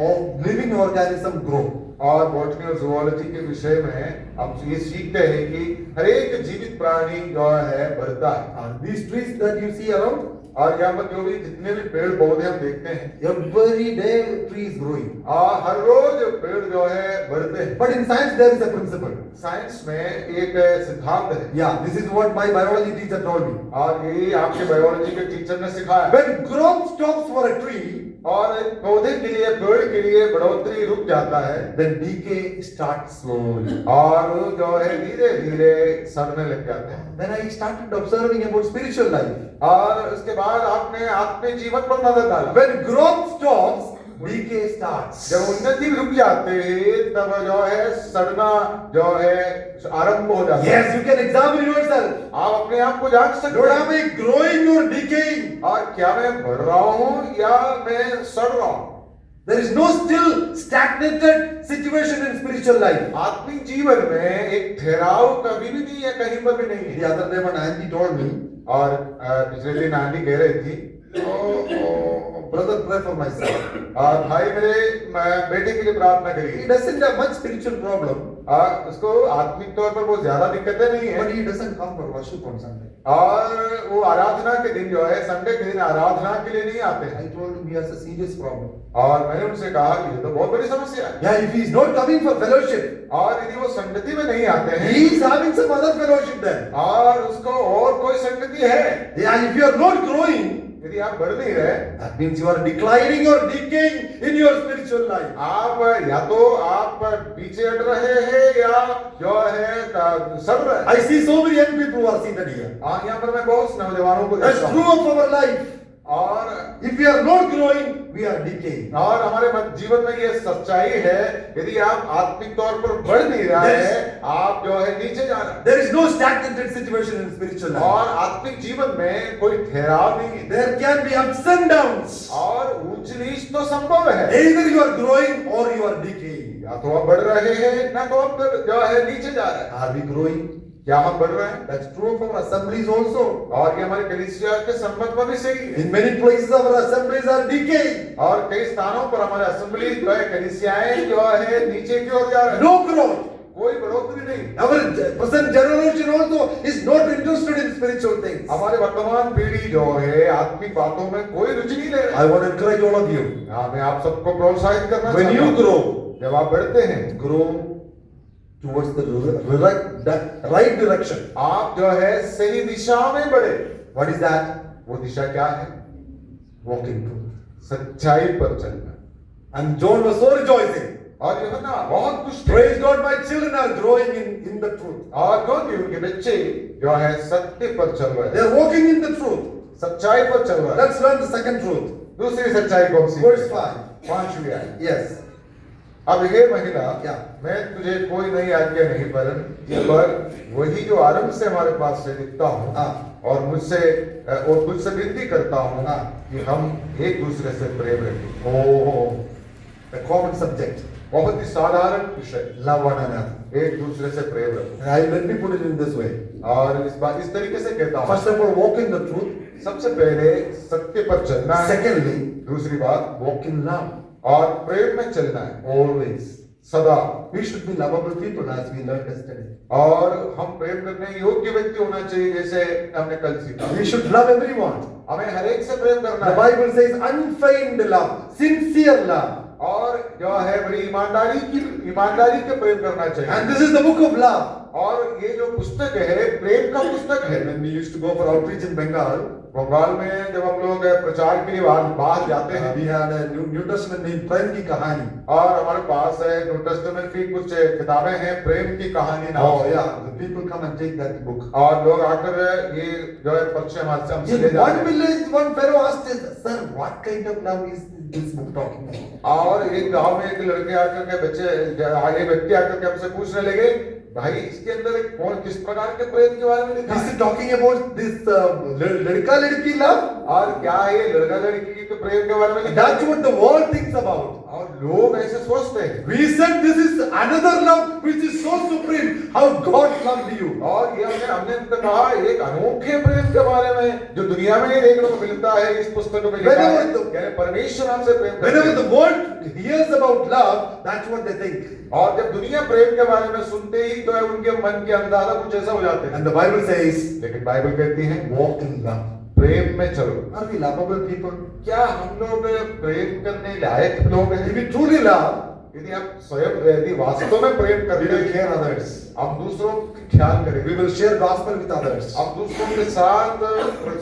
living organism grow. और बॉटनी और जूलॉजी के विषय में हम ये सीखते हैं कि हर एक जीवित प्राणी जो है बढ़ता है। These trees that you see around, और यहाँ पर जो भी जितने भी पेड़ पौधे हम देखते हैं, every day tree is growing. और हर रोज पेड़ जो है बढ़ते हैं। But in science there is a principle. Science में एक सिद्धांत है। Yeah, this is what my biology teacher told me. और यही आपके बायोलॉजी के टीचर ने सिखाया। When growth stops for a tree, और एक पौधे के लिए, पेड़ के लिए बढ़ोतरी रुक जाता है, then decay starts slowly. और जो है धीरे धीरे सड़ने लग जाते हैं। Then I started observing about spiritual life. और उसके बाद आपने आत्मिक जीवन पर नजर डाला। When growth stops, decay starts. जब उन्नति रुक जाते हैं तब जो है सड़ना जो है आरंभ हो जाता है। Yes, you can examine yourself. आप अपने आप को जांच सकते Lord, हैं। am I growing or decaying? और क्या मैं बढ़ रहा हूँ या मैं सड़ रहा हूँ? There is no still stagnated situation in spiritual life. आत्मिक जीवन में एक ठहराव कभी भी नहीं है, कहीं पर भी नहीं The है। other day when Auntie told me, और पिछले दिन आंटी कह रही थी, brother, pray for my son. और भाई मेरे बेटे के लिए प्रार्थना He करिए। doesn't have much spiritual problem, उसको आत्मिक तौर पर बहुत ज्यादा दिक्कतें नहीं है, but he doesn't come for worship on Sunday. और वो आराधना के दिन जो है, संडे के दिन आराधना के लिए नहीं आते हैं। I told him he has a serious problem. और मैंने उनसे कहा कि ये तो बहुत बड़ी समस्या है। Yeah, if he is not coming for fellowship, और यदि वो संगति में नहीं आते हैं, he is having some other fellowship then. और उसको और कोई संगति है, Yeah, if you are not growing, यदि आप बढ़ नहीं रहे, that means you are declining or decaying in your spiritual life. आप या तो आप पीछे हट रहे हैं या जो है सड़ रहे हैं। I see so many young people who are seated here. यहाँ पर मैं बहुत नौजवानों को That's देखता true हूँ। of our life. और If we are not growing, we are decaying. और हमारे जीवन में ये सच्चाई है, यदि आप आत्मिक तौर पर बढ़ नहीं रहे हैं, आप जो है नीचे जा रहे हैं। There is no stagnated situation in spiritual life. और आत्मिक जीवन में कोई ठहराव नहीं है, There can be ups and downs. और ऊंच नीच तो संभव है। Either you are growing or you are decaying. या तो आप बढ़ रहे हैं, ना तो आप जो है नीचे जा रहे हैं। Are we growing? क्या हम बढ़ रहे हैं? That's true of our assemblies also. और ये हमारे कलीसिया के संबंध में भी सही है। In many places our assemblies are decaying. और कई स्थानों पर हमारे असेंबली जो है, कलीसियाएं जो है नीचे की ओर जा रहे हैं। No growth. कोई बढ़ोतरी नहीं। Our present generation also is not interested in spiritual things. हमारे वर्तमान पीढ़ी जो है आत्मिक बातों में कोई रुचि नहीं ले रहे। I want to encourage all of you. हाँ, मैं आप सबको प्रोत्साहित करना When चाहता you हूं, grow, जब आप बढ़ते हैं, grow towards the right direction. आप जो है सही दिशा में बढ़े। What is that? वो दिशा क्या है? Walking truth. सच्चाई पर चलना। And John was so rejoicing. और यूहन्ना बहुत खुश थे। Praise God, my children are growing in the truth. और क्योंकि उनके बच्चे जो है सत्य पर चल रहे They हैं, are walking in the truth. सच्चाई पर चल रहे हैं। Let's learn the second truth. दूसरी सच्चाई कौन सी? Verse 5. 5वीं आयत। Yes. अब हे महिला, क्या? मैं तुझे कोई नई आज्ञा नहीं पर वही जो आरंभ से हमारे पास से लिखता हूँ हाँ। और तुझसे विनती करता हूँ हाँ। कि हम एक दूसरे से प्रेम रखें। Oh, a common subject. बहुत ही साधारण विषय, Love one another. एक दूसरे से प्रेम रखें। Let me put it in this way. और इस तरीके से कहता हूँ, First of all, walk in the truth. सबसे पहले सत्य पर चलना है। Secondly, दूसरी बात, walk in love. और प्रेम में चलना है Always. सदा। We should be lovable people as we learned yesterday. और हम प्रेम करने योग्य व्यक्ति होना चाहिए, जैसे हमने कल सीखा। We should love everyone. हमें हर एक से प्रेम करना The है। Bible says unfeigned love, sincere love. और जो है बड़ी ईमानदारी के प्रेम करना चाहिए। And this is the book of love. और ये जो पुस्तक है प्रेम का पुस्तक है। When we used to go for outreach in Bengal, Bengal में जब हम लोग प्रचार के लिए बाहर जाते हैं, we had a New Testament named प्रेम की कहानी. और हमारे पास है न्यू टेस्टामेंट की कुछ किताबें हैं प्रेम की कहानी नाम Oh से। yeah, the people come and take that book. और लोग आकर ये जो है पर्चे हमारे से हमसे ले In जाते one हैं। village, one fellow asked his, sir, what kind of love is this book talking about? और एक गांव में एक लड़के आकर के ये व्यक्ति आकर के हमसे पूछने लगे, भाई इसके अंदर कौन किस प्रकार के प्रेम के बारे में लिखा Is है? he talking about this लड़का लड़की love? और क्या है ये लड़का लड़की के प्रेम के बारे में लिखा That's है? what the world thinks about. और लोग ऐसे सोचते हैं। We said this is another love which is so supreme. How God loved you. और ये हमने तो कहा एक अनोखे प्रेम के बारे में जो दुनिया में नहीं देखने को मिलता है, इस पुस्तक में लिखा है। यानी परमेश्वर हमसे प्रेम करता Whenever है। the world hears about love, that's what they think. और जब दुनिया प्रेम के बारे में सुनते ही तो है उनके मन के अंदाजा कुछ ऐसा हो जाते हैं। And the Bible says, लेकिन बाइबल कहती है walk in love. प्रेम में चलो। Are we lovable people? क्या हम लोग प्रेम करने लायक लोग हैं? If we truly love, यदि आप स्वयं यदि वास्तव में प्रेम we करते will हैं, care others. आप दूसरों की ख्याल We करेंगे, will share gospel with others. आप दूसरों के साथ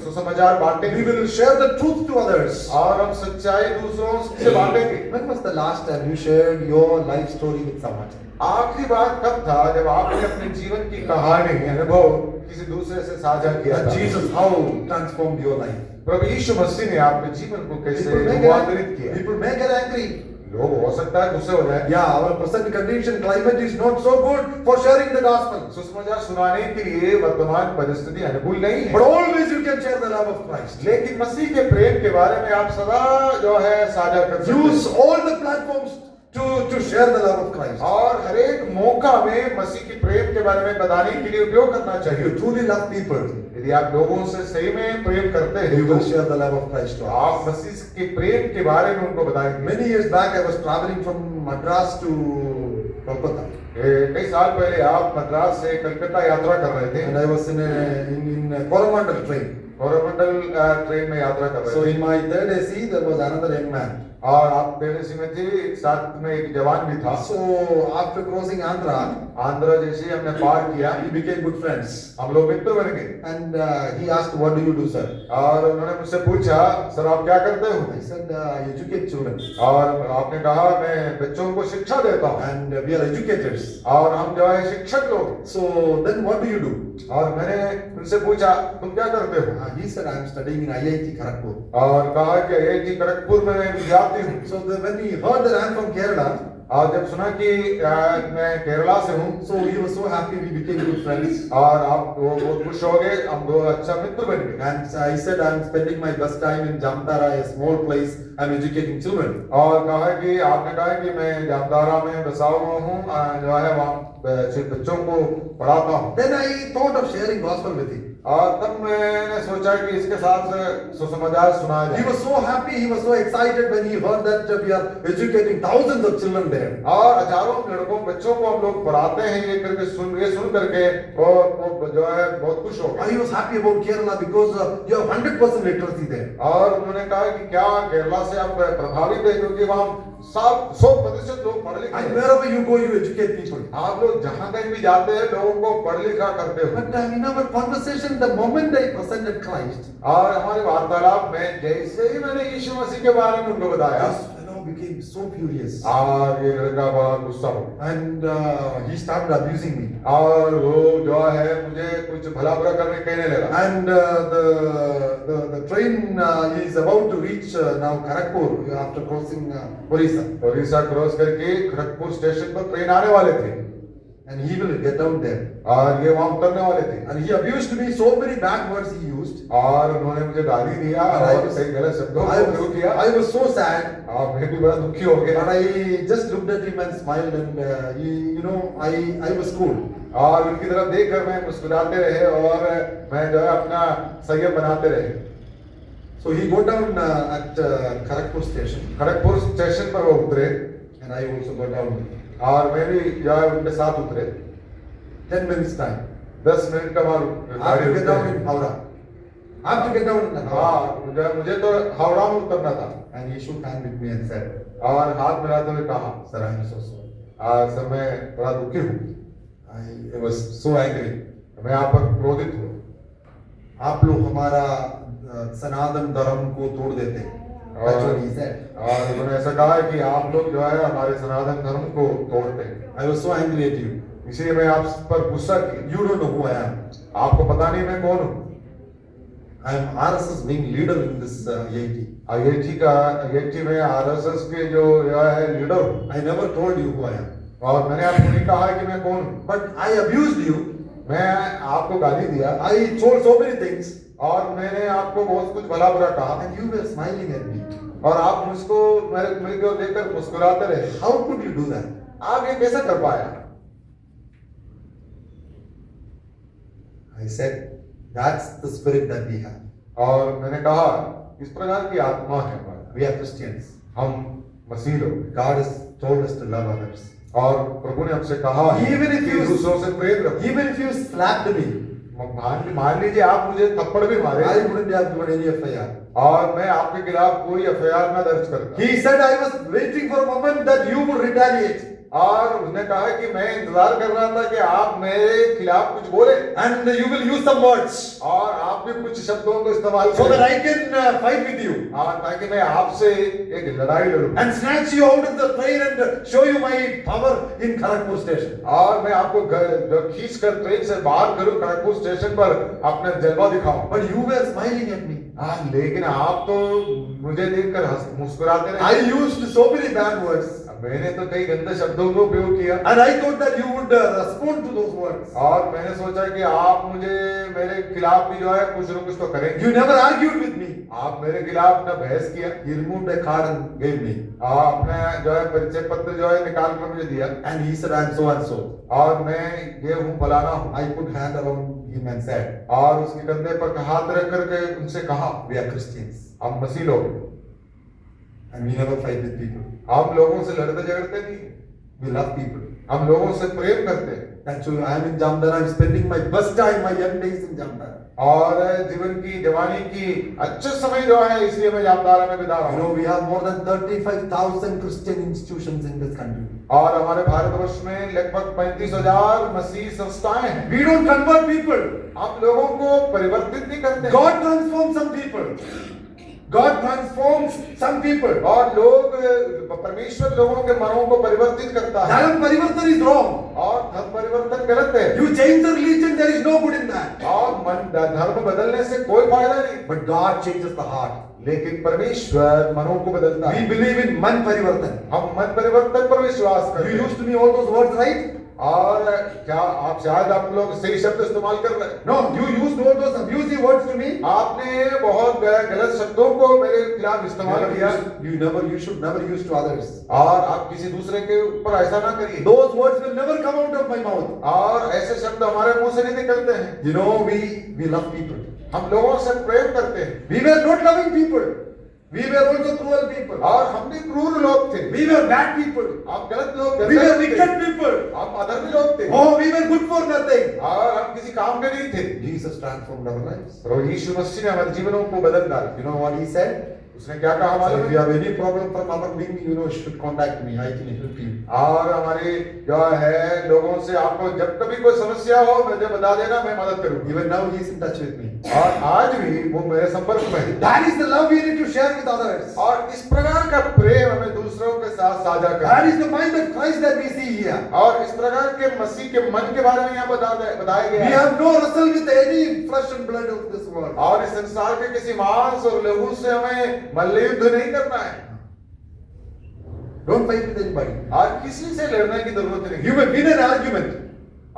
सुसमाचार We बांटेंगे will share the truth to others. और हम सच्चाई दूसरों से बांटेंगे। When was the last time you shared your life story with someone? आखिरी बार कब था जब आपने अपने जीवन की कहानी अनुभव किसी दूसरे से साझा किया And था? Jesus, how transformed your life? प्रभु यीशु मसीह ने आपके जीवन को कैसे People रूपांतरित किया? people may get angry. लोग हो सकता है गुस्से हो जाए। Yeah, our present condition, climate is not so good for sharing the gospel. सुसमाचार सुनाने के लिए वर्तमान परिस्थिति अनुकूल नहीं है। But always you can share the love of Christ. लेकिन मसीह के प्रेम के बारे में आप सदा जो है साझा कर सकते Use हैं। all the platforms to share the love of Christ. और हर एक मौका में मसीह के प्रेम के बारे में बताने के लिए उपयोग करना If चाहिए। you truly love people, यदि आप लोगों से सही में प्रेम करते हैं you will तो share the love of Christ to आप others. मसीह के प्रेम के बारे में उनको बताएंगे। Many years back, I was traveling from Madras to Kolkata, कई साल पहले आप मद्रास से कलकत्ता यात्रा कर रहे थे and I was in a Coromandel train. Coromandel train में यात्रा कर So रहे थे in my third AC, there was another young man. और आप पेरेसी में थे, एक साथ में एक जवान भी था। So after crossing Andhra, Andhra जैसे ही हमने पार किया we became good friends. हम लोग मित्र बन गए And he asked, "What do you do, sir?" और उन्होंने मुझसे पूछा, सर आप क्या करते हो? I said, "I educate children, और आपने कहा मैं बच्चों को शिक्षा देता हूँ and we are educators." और हम जो है शिक्षक लोग हैं। So then, what do you do? और मैंने उनसे पूछा तुम क्या करते हो? He said, "I am studying in IIT Kharagpur." और कहा कि IIT खड़गपुर में विद्यार्थी हूँ। So when he heard that I am from Kerala, और जब सुना कि मैं केरला से हूँ so he was so happy. We became good friends. और आप वो बहुत खुश हो गए, हम दो अच्छा मित्र बन गए। And I said, "I am spending my best time in Jamtara, a small place. I am educating children." और कहा कि आपने कहा कि मैं जामतारा में बसा हुआ हूँ, जो है वहाँ बच्चों को पढ़ाता हूँ। Then I thought of sharing gospel with him. और तब मैंने सोचा कि इसके साथ सुसमाचार सुनाया He जाए। was so happy. He was so excited when he heard that we are educating thousands of children there. और हजारों लड़कों बच्चों को हम लोग पढ़ाते हैं ये सुन करके वो जो है बहुत खुश हो गए। He was happy about Kerala because you have 100% literacy there. और उन्होंने कहा कि क्या केरला से आप प्रभावित है क्योंकि वहाँ 100% लोग पढ़े लिखे And हैं। wherever you go, you educate people. आप लोग जहाँ कहीं भी जाते हैं लोगों को पढ़ लिखा करते हो। But in our conversation, the moment I presented Christ, और हमारे वार्तालाप में जैसे ही मैंने यीशु मसीह के बारे में उनको बताया, this fellow became so furious. और ये लड़का बड़ा गुस्सा हो गया। And he started abusing me. और वो जो है मुझे कुछ भला बुरा करने कहने लगा। And the train is about to reach now Kharagpur after crossing Orissa. Odisha cross करके खड़गपुर स्टेशन पर ट्रेन आने वाले थे And he will get down there. और ये वहां उतरने वाले थे And he abused me, so many bad words he used. और उन्होंने मुझे गाली दिया And I और was- कई गलत शब्दों का उपयोग किया। I was so sad. और मैं भी बड़ा दुखी हो गया। But I just looked at him and smiled, and I was cool. और उनकी तरफ देखकर मैं मुस्कुराते रहे और मैं जो है अपना संयम बनाते रहे। So he got down at Kharagpur station, Kharagpur station पर वो उतरे and I also got down. और मैं भी जो है उनके साथ उतरे। 10 minutes time. 10 मिनट का I have to get down in Howrah. I have to get down in Howrah. हाँ मुझे तो हावड़ा में उतरना था। And he shook hand with me and said, और हाथ मिलाते हुए कहा, "Sir, I am so sorry. Sir मैं बड़ा दुखी हूँ, I was so angry. मैं आप पर क्रोधित हूँ। आप लोग हमारा सनातन धर्म को तोड़ देते हैं." That's what he said. और उन्होंने ऐसा कहा कि आप लोग जो है हमारे सनातन धर्म को तोड़ते हैं। I was so angry at you. इसलिए मैं आप पर गुस्सा किया। You don't know who I am. आपको पता नहीं मैं कौन हूँ। I am RSS wing leader in this AIT. IIT में RSS के जो है लीडर हूँ। I never told you who I am. और मैंने आपको नहीं कहा कि मैं कौन हूँ। But I abused you. मैं आपको गाली दिया I told so many things. और मैंने आपको बहुत कुछ भला बुरा कहा And you were smiling at me. और आप मुझको मेरे को देखकर मुस्कुराते रहे। How could you do that? आप ये कैसे कर पाया? I said, that's the spirit that we have. और मैंने कहा इस प्रकार की आत्मा है हमारा। We are Christians. हम मसीह लोग। God has told us to love others. और प्रभु ने हमसे कहा है Even if कि you- दूसरों से प्रेम रखो। Even if you slapped me, मान लीजिए आप मुझे थप्पड़ भी मारे I wouldn't have given any FIR. और मैं आपके खिलाफ कोई एफआईआर न दर्ज करता। He said, I was waiting for a moment that you would retaliate. और उसने कहा कि मैं इंतजार कर रहा था कि आप मेरे खिलाफ कुछ बोले And you will use some words और आप भी कुछ शब्दों को इस्तेमाल so that करें I can fight with you. और ताकि मैं आपसे एक लड़ाई लड़ूं And snatch you out of the train and show you my power in Kharagpur station. और मैं आपको खींच कर ट्रेन से बाहर करूं खड़गपुर स्टेशन पर अपना जलवा दिखाऊं। But you were smiling at me. लेकिन आप तो मुझे देखकर मुस्कुराते I रहे। used so many bad words. मैंने तो कई गंदे शब्दों का उपयोग किया And I thought that you would respond to those words. और मैंने सोचा कि आप मुझे मेरे खिलाफ भी जो है कुछ न कुछ तो करेंगे। You never argued with me. आप मेरे खिलाफ न बहस किया। He removed a card and gave me. आपने जो है परिचय पत्र जो है निकाल कर मुझे दिया And he said, I am so and so. और मैं ये हूँ फलाना हूँ। I put hand around him and said, और उसके कंधे पर हाथ रख करके उनसे कहा we are Christians. हम मसीह लोग And we never fight with people. हम लोगों से लड़ते झगड़ते नहीं, We love people. हम लोगों से प्रेम करते हैं। Actually, I am in Jamdara. I am spending my best time, my young days in Jamdara. और जीवन की जवानी की अच्छे समय जो है इसलिए मैं जामतारा में बिता रहा You know, हूँ। we have more than 35,000 Christian institutions in this country. और हमारे भारतवर्ष में लगभग 35,000 मसीह संस्थाएं हैं। We don't convert people. हम लोगों को परिवर्तित नहीं करते हैं। God transforms some people. God transforms some people. और लोग परमेश्वर लोगों के मनों को परिवर्तित करता है Dharma parivartan is wrong. और धर्म परिवर्तन गलत है। You change the religion, there is no good in that. और धर्म बदलने से कोई फायदा नहीं, But God changes the heart. लेकिन परमेश्वर मनों को बदलता We है। believe in man parivartan. हम मन परिवर्तन पर विश्वास करते You हैं। used to me all those words, right? और क्या आप शायद आप लोग सही शब्द इस्तेमाल कर रहे हैं? No, you used all those abusive words to me. आपने बहुत गलत शब्दों को मेरे खिलाफ इस्तेमाल किया You should never use to others. और आप किसी दूसरे के ऊपर ऐसा ना करिए। Those words will never come out of my mouth. और ऐसे शब्द हमारे मुंह से नहीं निकलते हैं। You know, we love people. हम लोगों से प्रेम करते हैं We were not loving people. We were also cruel people. और हम भी क्रूर लोग थे। We were bad people. हम गलत लोग We were गंदे लोग wicked थे। people. हम अधर्मी लोग थे Oh, we were good for nothing. और हम किसी काम के नहीं थे। Jesus transformed our lives. प्रभु यीशु मसीह ने हमारे जीवनों को बदल डाला। You know what he said? उसने क्या कहा So मालूम if है? you have any problem from among me, you know, you should contact me. I can help you. और हमारी जो है लोगों से आपको जब कभी कोई समस्या हो मुझे बता देना, मैं मदद करूंगा। Even now he is in touch with me. और आज भी वो मेरे संपर्क में है। That is the love we need to share with others. और इस प्रकार का प्रेम हमें दूसरों के साथ साझा That करना। is the mind of Christ that we see here. और इस प्रकार के मसीह के मन के बारे में यहाँ बताया We गया है। have no wrestle with any flesh and blood of this world. और इस संसार के किसी मांस और लहू से हमें मल्लयुद्ध नहीं करना है Don't fight with anybody. और किसी से लड़ने की जरूरत नहीं। You may win an argument.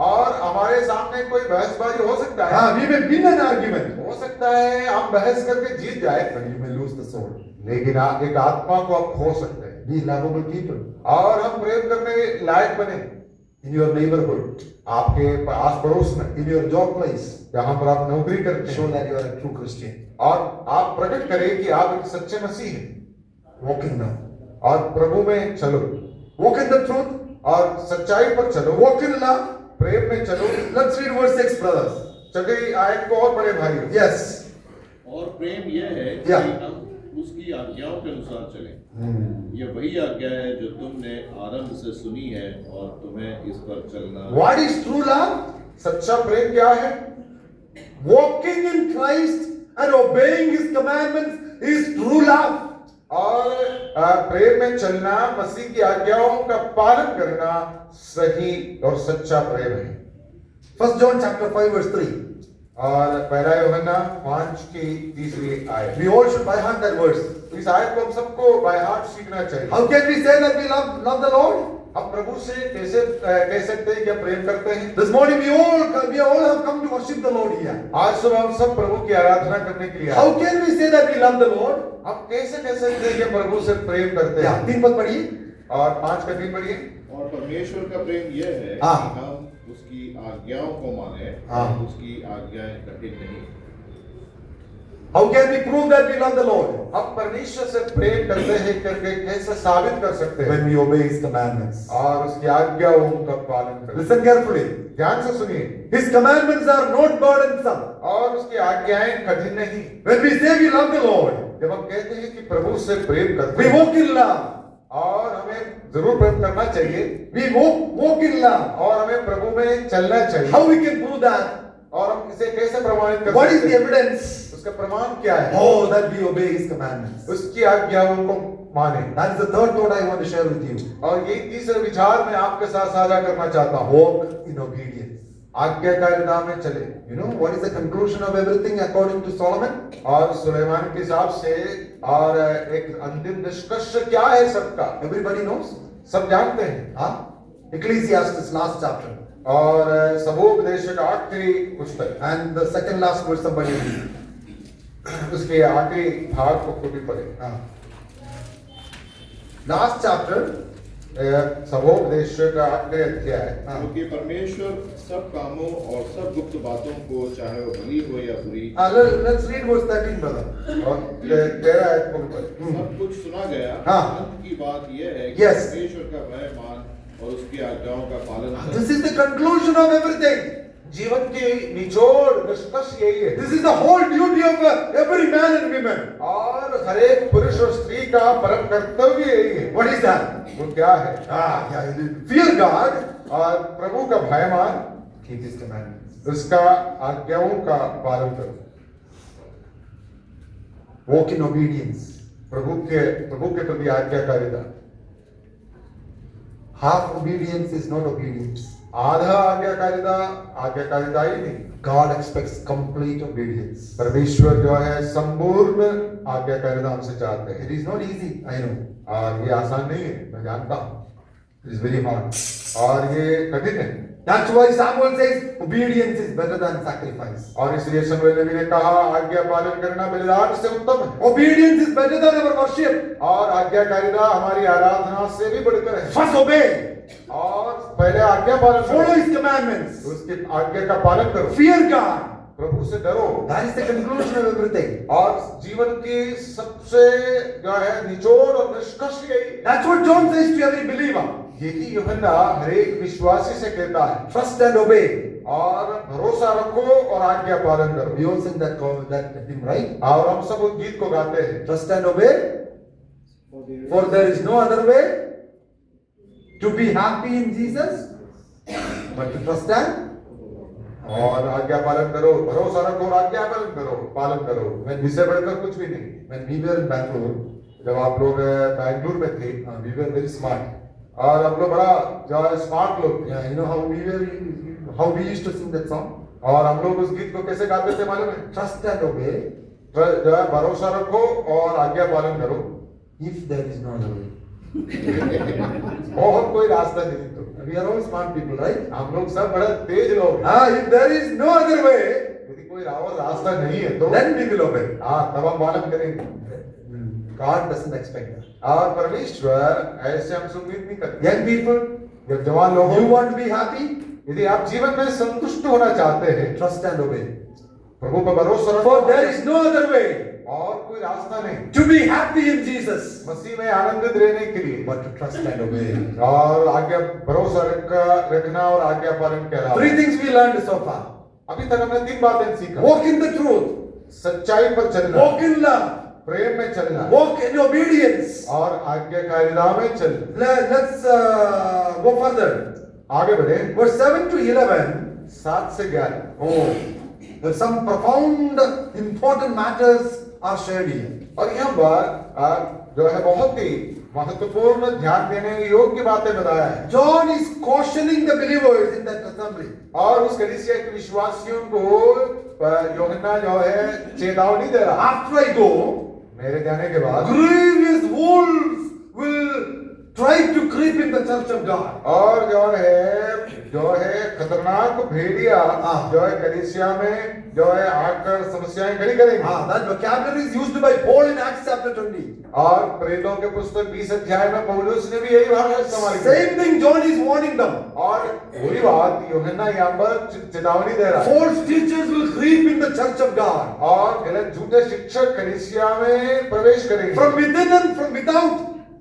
और हमारे सामने कोई बहसबाजी हो सकता है, We may win an argument, हो सकता है हम बहस करके जीत जाए, but you may lose the soul. लेकिन एक आत्मा को आप खो सकते हैं। Be lovable people और हम प्रेम करने के लायक बने in your neighborhood, आपके आस पड़ोस में, in your job place. जहां पर आप नौकरी करते Show हैं, that you are a true Christian. और आप प्रकट करें कि आप एक सच्चे मसीह हैं। Walk in love. और प्रभु में चलो Walk in the truth. और सच्चाई पर चलो, Walk in love. प्रेम में चलो। Let's read verse 6, brothers. चलिए आयत को और बड़े भाई, Yes. और प्रेम यह है कि Yeah. हम उसकी आज्ञाओं के अनुसार चलें। यह वही आज्ञा है जो तुमने आरंभ से सुनी है और तुम्हें इस पर चलना। What is true love? सच्चा प्रेम क्या है? Walking in Christ and obeying His commandments is true love. और प्रेम में चलना, मसीह की आज्ञाओं का पालन करना सही और सच्चा प्रेम है। 1 John chapter 5 verse 3. और पहला यूहन्ना 5 की 3री आयत। We all should by heart that verse. इस आयत को हम सबको बाय हार्ट सीखना चाहिए। How can we say that we love the Lord? हम प्रभु से कैसे कह सकते हैं कि हम प्रेम करते हैं? This morning we all have come to worship the Lord here. आज सुबह हम सब प्रभु की आराधना करने के लिए आए। How can we say that we love the Lord? हम कैसे कह सकते हैं कि प्रभु से प्रेम करते Yeah, हैं? 3 पद पढ़िए. और 5 का 3 पढ़िए। और परमेश्वर का प्रेम यह है हाँ। कि हम उसकी आज्ञाओं को माने, हाँ। उसकी आज्ञाएं कठिन नहीं। How can we prove that we love the Lord? हम परमेश्वर से प्रेम करते हैं करके कैसे साबित कर सकते हैं? When we obey His commandments. और उसकी आज्ञाओं का पालन करते हैं। Listen carefully. ध्यान से सुनिए। His commandments are not burdensome. और उसकी आज्ञाएं कठिन नहीं। When we say we love the Lord, जब हम कहते हैं कि प्रभु से प्रेम करते we हैं, walk in love. और हमें जरूर प्रेम करना चाहिए, We walk in love. और हमें प्रभु में चलना चाहिए। How we can prove that? और हम इसे कैसे प्रमाणित कर What is सकते the हैं? evidence? उसका प्रमाण क्या है? Oh, that we obey His commandments. उसकी आज्ञाओं को माने। That is the third thought I want to share with you. और ये तीसरा विचार मैं आपके साथ साझा करना चाहता हूँ। Walk in obedience. आज्ञाकारिता में चले। You know what is the conclusion of everything according to Solomon? और सुलेमान के हिसाब से और एक अंतिम निष्कर्ष क्या है सबका? Everybody knows? सब जानते हैं। Huh? Ecclesiastes last chapter. और सबोपदेश का आखिरी पुस्तक And the second last verse somebody read. उसके आखिरी भाग को खुद ही पढ़े। Huh. Last chapter. सबोपदेश का आखिरी अध्याय। क्योंकि परमेश्वर सब कामों और सब गुप्त बातों को, चाहे वो भली हो या बुरी, Let's read verse 13, brother. और 13 आयत को भी पढ़े। सब कुछ सुना गया। हाँ। अंत की बात यह है कि Yes. परमेश्वर का भय मान और उसकी आज्ञाओं का पालन कर। This is the conclusion of everything. जीवन की निचोड़ निष्कर्ष यही है। This is the whole duty of every man and woman. और हर एक पुरुष और स्त्री का परम कर्तव्य यही है। What is that? वो क्या है? Yeah. Fear God. और प्रभु का भय मान, Keep His commandments. उसका आज्ञाओं का पालन करो। Walk in obedience. प्रभु के प्रति आज्ञाकारिता। Half obedience is not obedience. आधा आज्ञाकारिता ही नहीं। God expects complete obedience. परमेश्वर जो है संपूर्ण आज्ञाकारिता हमसे चाहते हैं। It is not easy, I know. और ये आसान नहीं है, मैं जानता हूँ। It is very hard. और ये कठिन है। That's why Samuel says obedience is better than sacrifice. और इसलिए शमूएल नबी ने कहा आज्ञा पालन करना बलिदान से उत्तम है। Obedience is better than our worship. और आज्ञाकारिता हमारी आराधना से भी बढ़कर है। First obey. और पहले आज्ञा पालन Follow करो, His commandments. उसकी आज्ञा का पालन करो, Fear God. प्रभु से डरो। That is the conclusion of everything. और जीवन की सबसे जो है निचोड़ और निष्कर्ष यही। That's what John says to every believer. यही यूहन्ना हर एक विश्वासी से कहता है। Trust and obey. और भरोसा रखो और आज्ञा पालन करो। We all sing that hymn, right? और हम सब उस गीत को गाते हैं, Trust and obey, for there is no other way to be happy in Jesus but to trust and और आज्ञा पालन करो, भरोसा रखो और आज्ञा पालन करो, इससे बढ़कर कुछ भी नहीं। when we were in Bangalore, जब आप लोग बैंगलोर में थे, we were very smart. और हम लोग बड़ा जो है स्मार्ट लोग थे, Yeah, you know how we used to sing that song? और हम लोग उस गीत को कैसे गाते थे मालूम है? Trust and obey जो है भरोसा रखो और आज्ञा पालन करो, if there is no other way. और कोई रास्ता नहीं तो। We are all smart people, right? हम लोग सब बड़े तेज लोग हैं। If there is no other way, यदि कोई और रास्ता नहीं है तो then we will obey. हाँ, तब हम पालन करेंगे। God doesn't expect that. और परमेश्वर ऐसे हमसे उम्मीद नहीं करते। Young people, जब जवान लोग you want to be happy? यदि आप जीवन में संतुष्ट होना चाहते हैं, Trust and obey. प्रभु पर भरोसा रखो, For there is no other way और कोई रास्ता नहीं to be happy in Jesus मसीह में आनंदित रहने के लिए, but to trust and obey. और आज्ञा भरोसा रखना और आज्ञा पालन के अलावा। 3 things we learned so far. अभी तक हमने 3 बातें सीखा। Walk in the truth, सच्चाई पर चलना, walk in love, प्रेम में चलना, walk in obedience. और आज्ञाकारिता में चलना। Let's go further. आगे बढ़े, Verse 7 to 11. 7 से 11। Oh, there's some profound, important matters are shared here. और यहाँ पर जो है बहुत ही महत्वपूर्ण ध्यान देने योग्य बातें बताया है। John is cautioning the believers in that assembly. और उस कलीसिया के विश्वासियों को यूहन्ना जो है चेतावनी दे रहा है। After I go, मेरे जाने के बाद grievous wolves will try to creep in the church of God. और जो है खतरनाक भेड़िया जो है कलीसिया में जो है आकर समस्याएं खड़ी करेंगे। That vocabulary is used by Paul in Acts chapter 20. और प्रेरितों के पुस्तक 20 अध्याय में पौलुस ने भी यही भाषा इस्तेमाल की। Same thing John is warning them. और वही बात यूहन्ना यहाँ पर चेतावनी दे रहा है। False teachers will creep in the church of God. और गलत झूठे शिक्षक कलीसिया में प्रवेश करेंगे। From within and from without.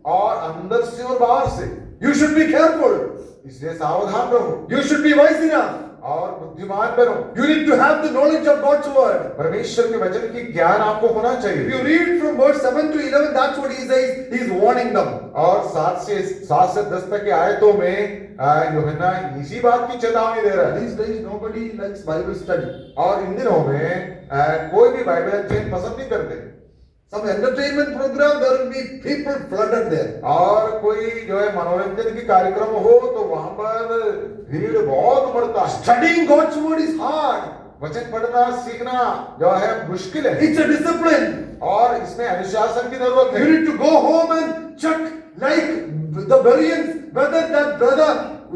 और अंदर से और बाहर से। You should be careful. इसलिए सावधान रहो। You should be wise enough. और बुद्धिमान बनो। You need to have the knowledge of God's word. परमेश्वर के वचन की ज्ञान आपको होना If चाहिए। you read from verse 7 to 11, that's what he says. He's warning them. और 7 से 10 तक की आयतों में यूहन्ना इसी बात की चेतावनी दे रहा है। These days nobody likes Bible study. और इन दिनों में कोई भी बाइबल अध्ययन पसंद नहीं करते। Some entertainment program, there will be people flooded there. और कोई जो है मनोरंजन की कार्यक्रम हो तो वहां पर भीड़ बहुत बढ़ता है। Studying God's word is hard. वचन पढ़ना सीखना जो है मुश्किल है। It's a discipline. और इसमें अनुशासन की जरूरत You है। need to go home and check like the Bereans whether that brother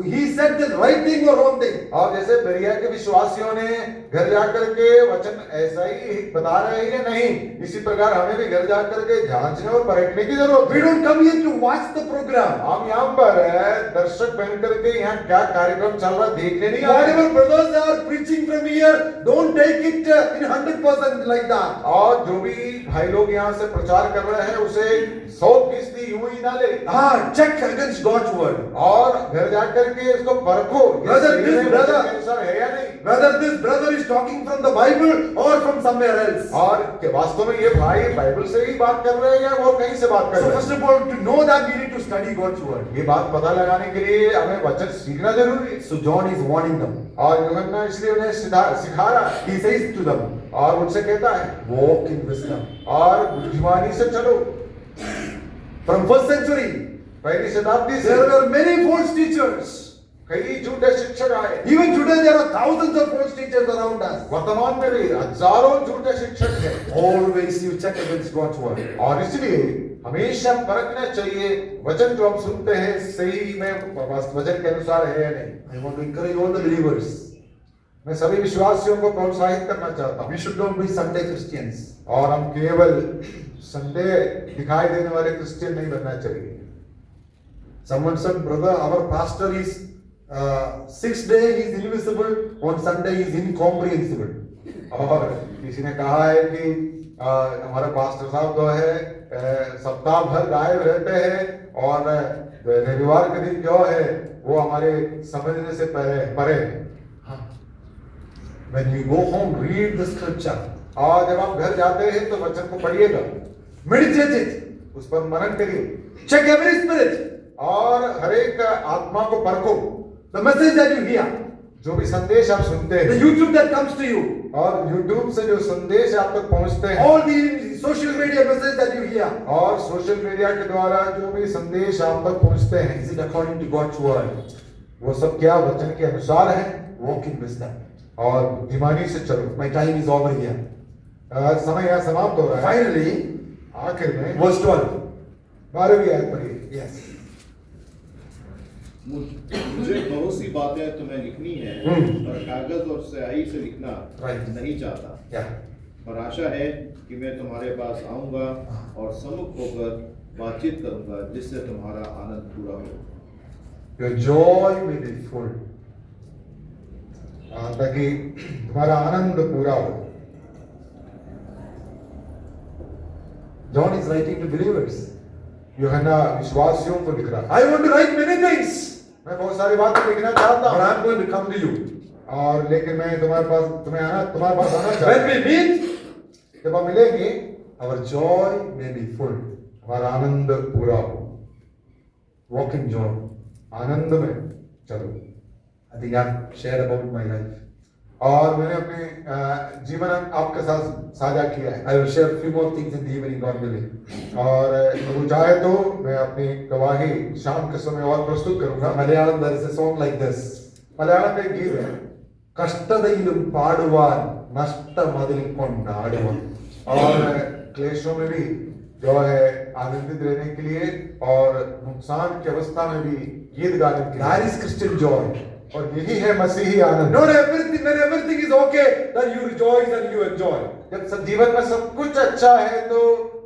he said the right thing or wrong thing. और जैसे बेरिया के विश्वासियों ने घर जाकर के वचन ऐसा ही बता रहे हैं या नहीं, इसी प्रकार हमें भी घर जाकर के जांचने और परखने की जरूरत We है। don't come here to watch the program. हम यहाँ पर दर्शक बन करके यहाँ क्या कार्यक्रम चल रहा देखने नहीं आए। Whatever brothers are preaching from here, don't take it in 100% like that. और जो भी भाई लोग यहाँ से प्रचार कर रहे हैं उसे 100% यूं ही ना ले। Check against God's word. और घर जाकर के इसको परखो ये Brother, सही this में brother- वचन के अनुसार है या नहीं। Whether this brother is talking from the Bible or from somewhere else. और वास्तव में ये भाई बाइबल से ही बात कर रहे हैं या वो कहीं से बात कर So रहे first हैं। of all, to know that we need to study God's word. ये बात पता लगाने के लिए हमें वचन सीखना जरूरी है। So John is warning them. और यूहन्ना इसलिए उन्हें सिखा रहा है। He says to them, और उनसे कहता है walk in wisdom. और बुद्धिमानी से चलो। From first century, पहली शताब्दी से there were many false teachers. कई झूठे शिक्षक आए। Even today, there are thousands of false teachers around us. वर्तमान में भी हजारों झूठे शिक्षक हैं। Always you check against God's word. और इसलिए हमेशा परखना चाहिए वचन जो हम सुनते हैं सही में वचन के अनुसार है या नहीं। I want to encourage all the believers. मैं सभी विश्वासियों को प्रोत्साहित करना चाहता हूँ। We should not be Sunday Christians. और हम केवल संडे दिखाई देने वाले क्रिश्चियन नहीं बनना चाहिए। Someone said, brother, our pastor is 6 days he is invisible, on Sunday he is incomprehensible. और किसी ने कहा है कि हमारे पास्टर साहब जो है सप्ताह भर गायब रहते हैं और रविवार के दिन जो है वो हमारे समझने से परे है। When you go home, read the scripture. और जब आप घर जाते हैं तो वचन को पढ़िएगा. Meditate it. उस पर मनन करिए. Check every spirit. और हर एक आत्मा को परखो. The message that you hear. जो भी संदेश आप सुनते हैं. The YouTube that comes to you. और YouTube से जो संदेश आप तक पहुंचते हैं. All the social media message that you hear. और सोशल मीडिया के द्वारा जो भी संदेश आप तक पहुंचते हैं. Is it according to God's word? वो सब क्या वचन के अनुसार है? Walk in wisdom. और बुद्धिमानी से चलो. My time is over here. समय यहाँ समाप्त हो रहा है. Finally, आखिर में verse 12. 12वीं आयत पढ़िए. Yes. मुझे बहुत सी बातें तुम्हें लिखनी है पर कागज और स्याही से लिखना नहीं चाहता, पर आशा है कि मैं तुम्हारे पास आऊंगा और सम्मुख होकर बातचीत करूंगा जिससे तुम्हारा आनंद पूरा हो. Your joy may be full. ताकि तुम्हारा आनंद पूरा हो. John is writing to believers. यूहन्ना विश्वासियों को लिख रहा है. I want to write many things. मैं बहुत सारी बातें लिखना चाहता हूँ. But I'm going to come to you. और लेकिन मैं तुम्हारे पास आना चाहता हूँ. When we meet, जब हम मिलेंगे, our joy may be full. हमारा आनंद पूरा हो. Walk in joy. आनंद में चलो. I think I've shared about my life. और मैंने अपने जीवन आपके साथ साझा किया है. I will share a few more things in the evening, God willing. और वो चाहे तो मैं अपनी गवाही शाम के समय और प्रस्तुत करूंगा. Malayalam there is a song like this. Malayalam में एक गीत है. कष्टदयिलुम पाडुवान नष्टमदिल कोंडाडुवान. और क्लेशों में भी जो है आनंदित रहने के लिए और नुकसान की अवस्था में भी गीत गाने के लिए. That is Christian joy. और यही है मसीही आनंद. Not everything, when everything is okay, then you rejoice and you enjoy. जब सब जीवन में सब कुछ अच्छा है तो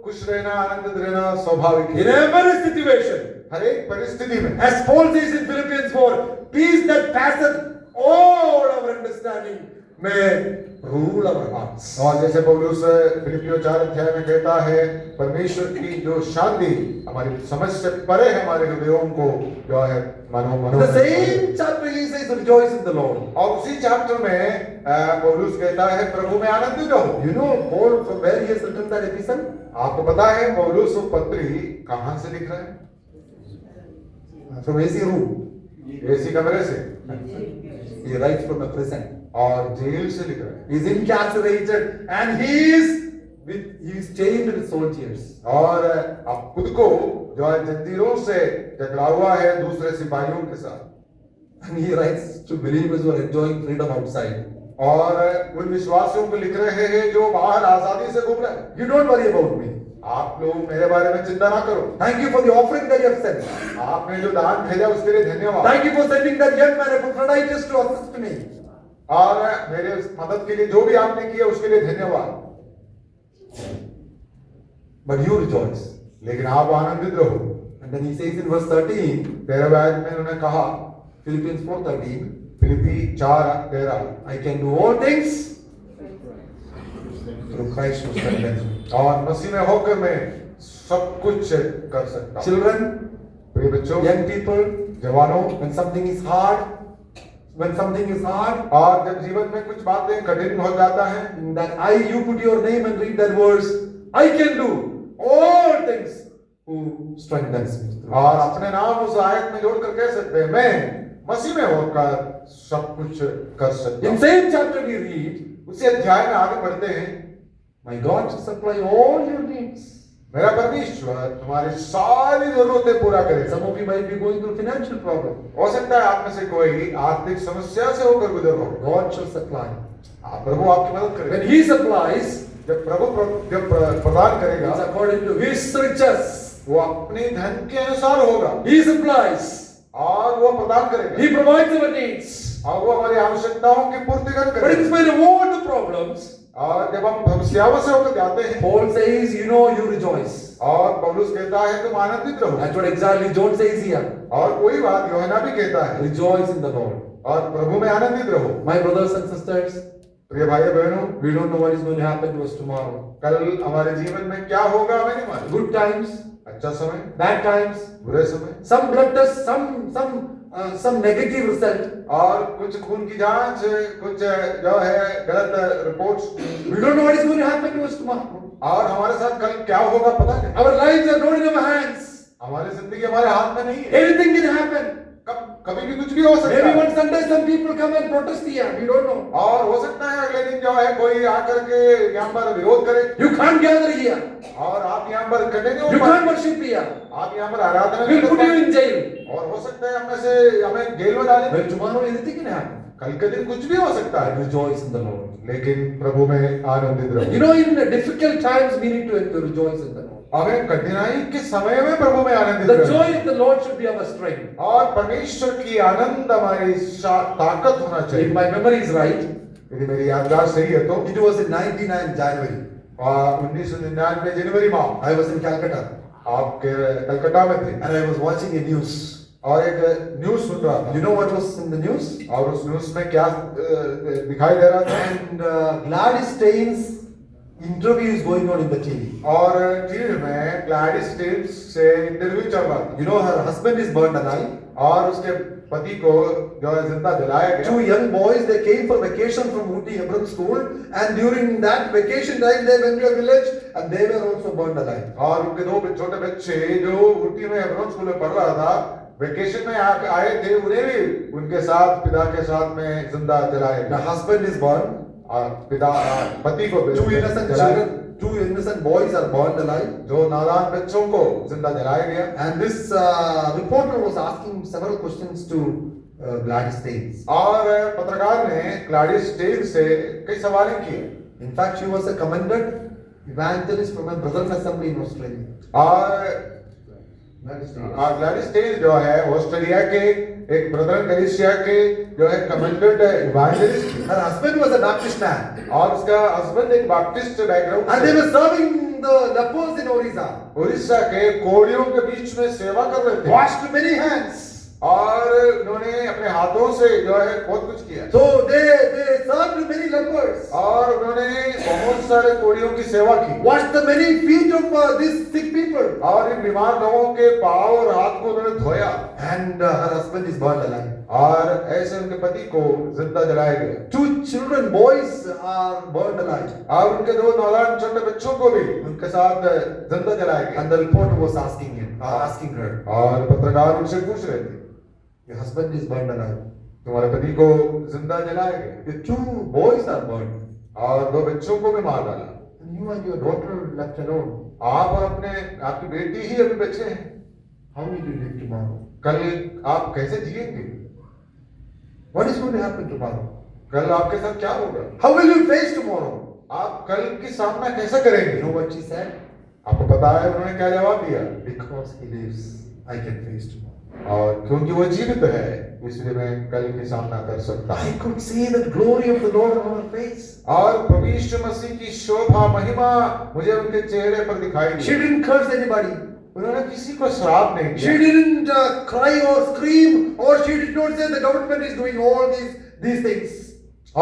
खुश रहना, आनंदित रहना स्वाभाविक है. In every situation, हर एक परिस्थिति में. As Paul says in Philippians 4, peace that passeth all our understanding may rule our hearts. और जैसे पौलुस फिलिपियों 4 अध्याय में कहता है, परमेश्वर की जो शांति हमारी समझ से परे है हमारे हृदयों को जो है मनो. The same chapter he says rejoice in the Lord. और उसी चैप्टर में पौलुस कहता है प्रभु में आनंदित रहो. You know Paul from where he has written that epistle? आपको पता है पौलुस वो पत्री कहाँ से लिख रहा है? From AC room. AC कमरे से. He writes from a prison. और जेल से लिख रहा है. He is incarcerated and he is chained with soldiers. और अब खुद को जो है जंजीरों से जकड़ा हुआ है दूसरे सिपाहियों के साथ. And he writes to believers who are enjoying freedom outside. और उन विश्वासियों को लिख रहे हैं जो बाहर आजादी से घूम रहे हैं. You don't worry about me. आप लोग मेरे बारे में चिंता ना करो. Thank you for the offering that you have sent. आपने जो दान भेजा उसके लिए धन्यवाद. Thank you for sending that young man Epaphroditus to assist me. और मेरे मदद के लिए जो भी आपने किया उसके लिए धन्यवाद. But you rejoice. लेकिन आप आनंदित रहो. And then he says in verse 13, 13वें आयत में उन्होंने कहा, Philippians 4:13, Philippi 4:13, I can do all things through Christ who strengthens me. और मसीह में होकर मैं सब कुछ कर सकता हूँ. Children, प्रिय बच्चों, young people, जवानों, when something is hard, और जब जीवन में कुछ बातें कठिन हो जाता है, that you put your name and read that verse, I can do all things who strengthens me. और अपने नाम उस आयत में जोड़कर कह सकते हैं, मैं मसीह में होकर सब कुछ कर सकता हूँ. In same chapter we read, उसी अध्याय में आगे बढ़ते हैं, my God shall supply all your needs. मेरा परमेश्वर तुम्हारी सारी जरूरतें पूरा करेगा. Some of you might be going through financial problem. हो सकता है आप में से कोई आर्थिक समस्या से होकर गुजर रहा हो. God shall supply. प्रभु आपकी मदद करेगा. When He supplies, जब प्रभु प्रदान करेगा, it's according to His riches. वो अपने धन के अनुसार होगा. He supplies. और वो प्रदान करेगा. He provides our needs. और वो हमारी आवश्यकताओं की पूर्ति करेगा. But in spite of all the problems, और जब हम समस्याओं से होकर जाते हैं, Paul says, you know, you rejoice. और पौलुस कहता है तुम आनंदित रहो. That's what exactly John says here. और कोई बात यूहन्ना भी कहता है, rejoice in the Lord. और प्रभु में आनंदित रहो. My brothers and sisters, प्रिय भाई बहनों, we don't know what is going to happen to us tomorrow. कल हमारे जीवन में क्या होगा हमें नहीं मालूम. Good times, अच्छा समय, bad times, बुरे समय, some blood tests, some negative result. और कुछ खून की जांच, कुछ जो है गलत reports, We don't know what is going to happen to us tomorrow. और हमारे साथ कल क्या होगा पता नहीं। Our lives are not in our hands. हमारी जिंदगी हमारे हाथ में नहीं है। Anything can happen. कभी भी कुछ भी हो सकता Maybe है। one Sunday some people come and protest here. We don't know. और हो सकता है अगले दिन जो है कोई आकर के यहाँ पर विरोध करे, You can't gather here. और आप यहाँ पर इकट्ठे नहीं हो You पाए। can't worship here. आप यहाँ पर आराधना We'll नहीं put कर you पाए। in jail. और हो सकता है हमें जेल में डालें। Well, tomorrow anything can happen. कल के दिन कुछ भी हो सकता है। Rejoice in the Lord. लेकिन प्रभु में आनंदित रहो। You know, in the difficult times we need to rejoice in the Lord. हमें कठिनाई के समय में प्रभु में आनंदित The रहो। joy of the Lord should be our strength. और परमेश्वर की आनंद हमारी ताकत होना If चाहिए। my memory is right, यदि मेरी याददाश्त सही है तो it was in 99 January. 1999 जनवरी माह I was in Calcutta आप कलकत्ता में थे, and I was watching a news. और एक न्यूज सुन रहा था। You know what was in the news? और उस न्यूज में क्या दिखाई दे रहा था? And Gladys Staines interview is going on in the TV. और टीवी में ग्लैडिस स्टेन्स से इंटरव्यू चल रहा था। You know her husband is burned alive. और उसके पति को जो है जिंदा जलाया गया। Two young boys, they came for vacation from Ooty Hebron School, and during that vacation time they went to a village and they were also burned alive. और उनके दो छोटे बच्चे जो ऊटी में हेब्रोन स्कूल में पढ़ रहा था, वेकेशन में आए थे, उन्हें भी उनके साथ पिता के साथ में जिंदा जलाया The गया। husband is burned. और पति को Two innocent जलाया, children, two innocent boys are burned alive. जो नादान बच्चों को जिंदा जलाया गया। And this reporter was asking several questions to Gladys Staines. और पत्रकार ने ग्लैडिस स्टेन्स से कई सवाल किए। In fact, she was a commended evangelist from a Brethren Assembly in Australia. और ग्लैडिस स्टेन्स जो है ऑस्ट्रेलिया के एक ब्रदरन कलीसिया के जो है कमेंडेड इवेंजलिस्ट थे। Her husband was a Baptist man. और उसका हस्बैंड एक Baptist background And they were serving the lepers in Orissa. Orissa के कोड़ियों के बीच में सेवा कर रहे थे। Washed many hands. और उन्होंने अपने हाथों से जो है बहुत कुछ किया। So they served many lepers. और उन्होंने बहुत सारे कोड़ियों की सेवा की। Washed the many feet of these sick people. और इन बीमार लोगों के पांव और हाथ को उन्होंने धोया। And her husband is burned alive. और ऐसे उनके पति को जिंदा जलाया गया। Two children, boys, are burned alive. और उनके दो नादान छोटे बच्चों को भी उनके साथ जिंदा जलाया गया। And the reporter was asking her, और पत्रकार उनसे पूछ रहे थे, your husband is burned alive. तुम्हारे पति को जिंदा जलाया गया, Your two boys are burned. और दो बच्चों को भी मार डाला, And you and your daughter left alone. आप और आपकी बेटी ही अभी बचे हैं। How will you live tomorrow? कल आप कैसे जिएंगे? What is going to happen tomorrow? कल आपके साथ क्या होगा? How will you face tomorrow? आप कल की सामना कैसे करेंगे? You know what she said? आपको पता है उन्होंने क्या जवाब दिया? Because he lives, I can face tomorrow. और क्योंकि वो जीवित है, इसलिए मैं कल की सामना कर सकता हूँ। I could see the glory of the Lord on her face. और प्रभु यीशु मसीह की शोभा महिमा मुझे उनके चेहरे पर दिखाई She the. didn't curse anybody. उन्होंने किसी को श्राप नहीं She दिया। didn't cry or scream, or she did not say the government is doing all these things.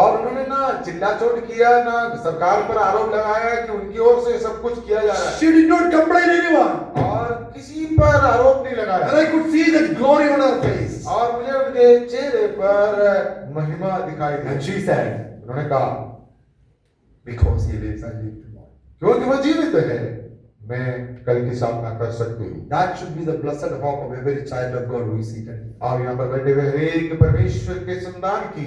और उन्होंने ना चिल्ला चोट किया, ना सरकार पर आरोप लगाया कि उनकी ओर से सब कुछ किया जा रहा है। She did not complain anyone. और किसी पर आरोप नहीं लगाया। And I could see that glory on her face. और मुझे उनके चेहरे पर महिमा दिखाई दी। And she said, उन्होंने कहा, because he lives, I live tomorrow. क्योंकि वो जीवित है, मैं कल की सामना कर सकती हूँ। That should be the blessed hope of every child of God who is seated. और यहाँ पर बैठे हुए हरेक परमेश्वर के संतान की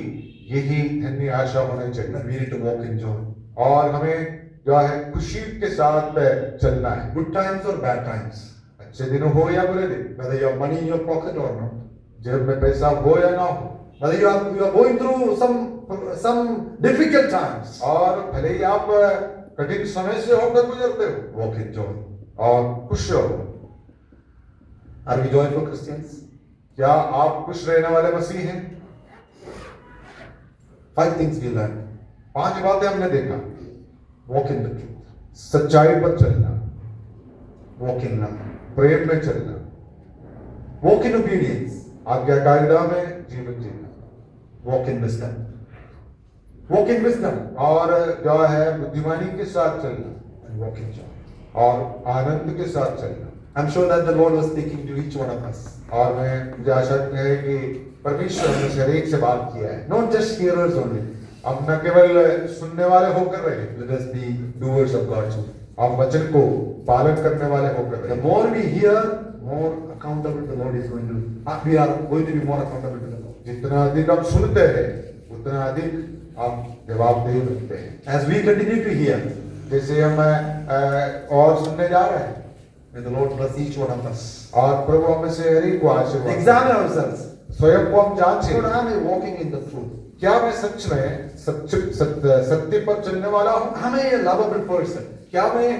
यही धन्य आशा होनी That चाहिए। we need to walk in joy. और हमें जो है खुशी के साथ चलना है, Good times or bad times. अच्छे दिन हो या बुरे दिन, Whether you have money in your pocket or not. जेब में पैसा हो या ना हो, Whether you are going through some difficult times. और भले ही आप कठिन समय से होकर गुजरते हो, Walk in joy. और खुश रहो। Are we joyful Christians? क्या आप खुश रहने वाले मसीह हैं? 5 things we learned. 5 बातें हमने देखा। Walk in the truth. सच्चाई पर चलना, Walk in love. प्रेम में चलना, Walk in obedience. आज्ञाकारिता में जीवन जीना, Walk in wisdom. Walk in wisdom. और जो है बुद्धिमानी के साथ चलना, And walk in joy. और आनंद के साथ चलना। I'm sure that the Lord was speaking to each one of us. और मुझे आशा है कि परमेश्वर ने हर एक से बात किया है, Not just hearers only. हम न केवल सुनने वाले होकर रहे, Let us be doers of God's word. हम वचन को पालन करने वाले होकर The रहे। more we hear, more accountable the Lord is going to. We are going to be more accountable to the Lord. जितना अधिक हम सुनते हैं उतना अधिक हम जवाबदेह बनते हैं। As we continue to hear, जैसे हम और सुनने जा रहे हैं, may the Lord bless each one of us. और प्रभु हमें से हर एक को आशीर्वाद Examine ourselves. स्वयं को हम Lord, जांचें, am I walking in the truth? क्या मैं सच में सत्य पर चलने वाला हूँ? Am I a lovable person? क्या मैं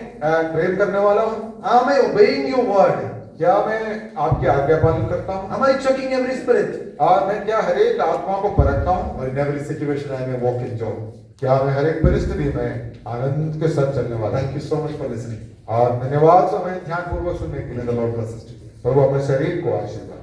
प्रेम करने वाला हूँ? Am I obeying your word? क्या मैं आपकी आज्ञा पालन करता हूँ? Am I checking every spirit? और मैं क्या हर एक आत्मा को परखता हूँ? Or in every situation I may walk in joy? क्या मैं हर एक परिस्थिति में आनंद के साथ चलने वाला हूँ? Thank you so much for listening. और धन्यवाद समय ध्यान पूर्वक सुनने के May लिए। the Lord bless us today. प्रभु अपने शरीर को आशीर्वाद दे।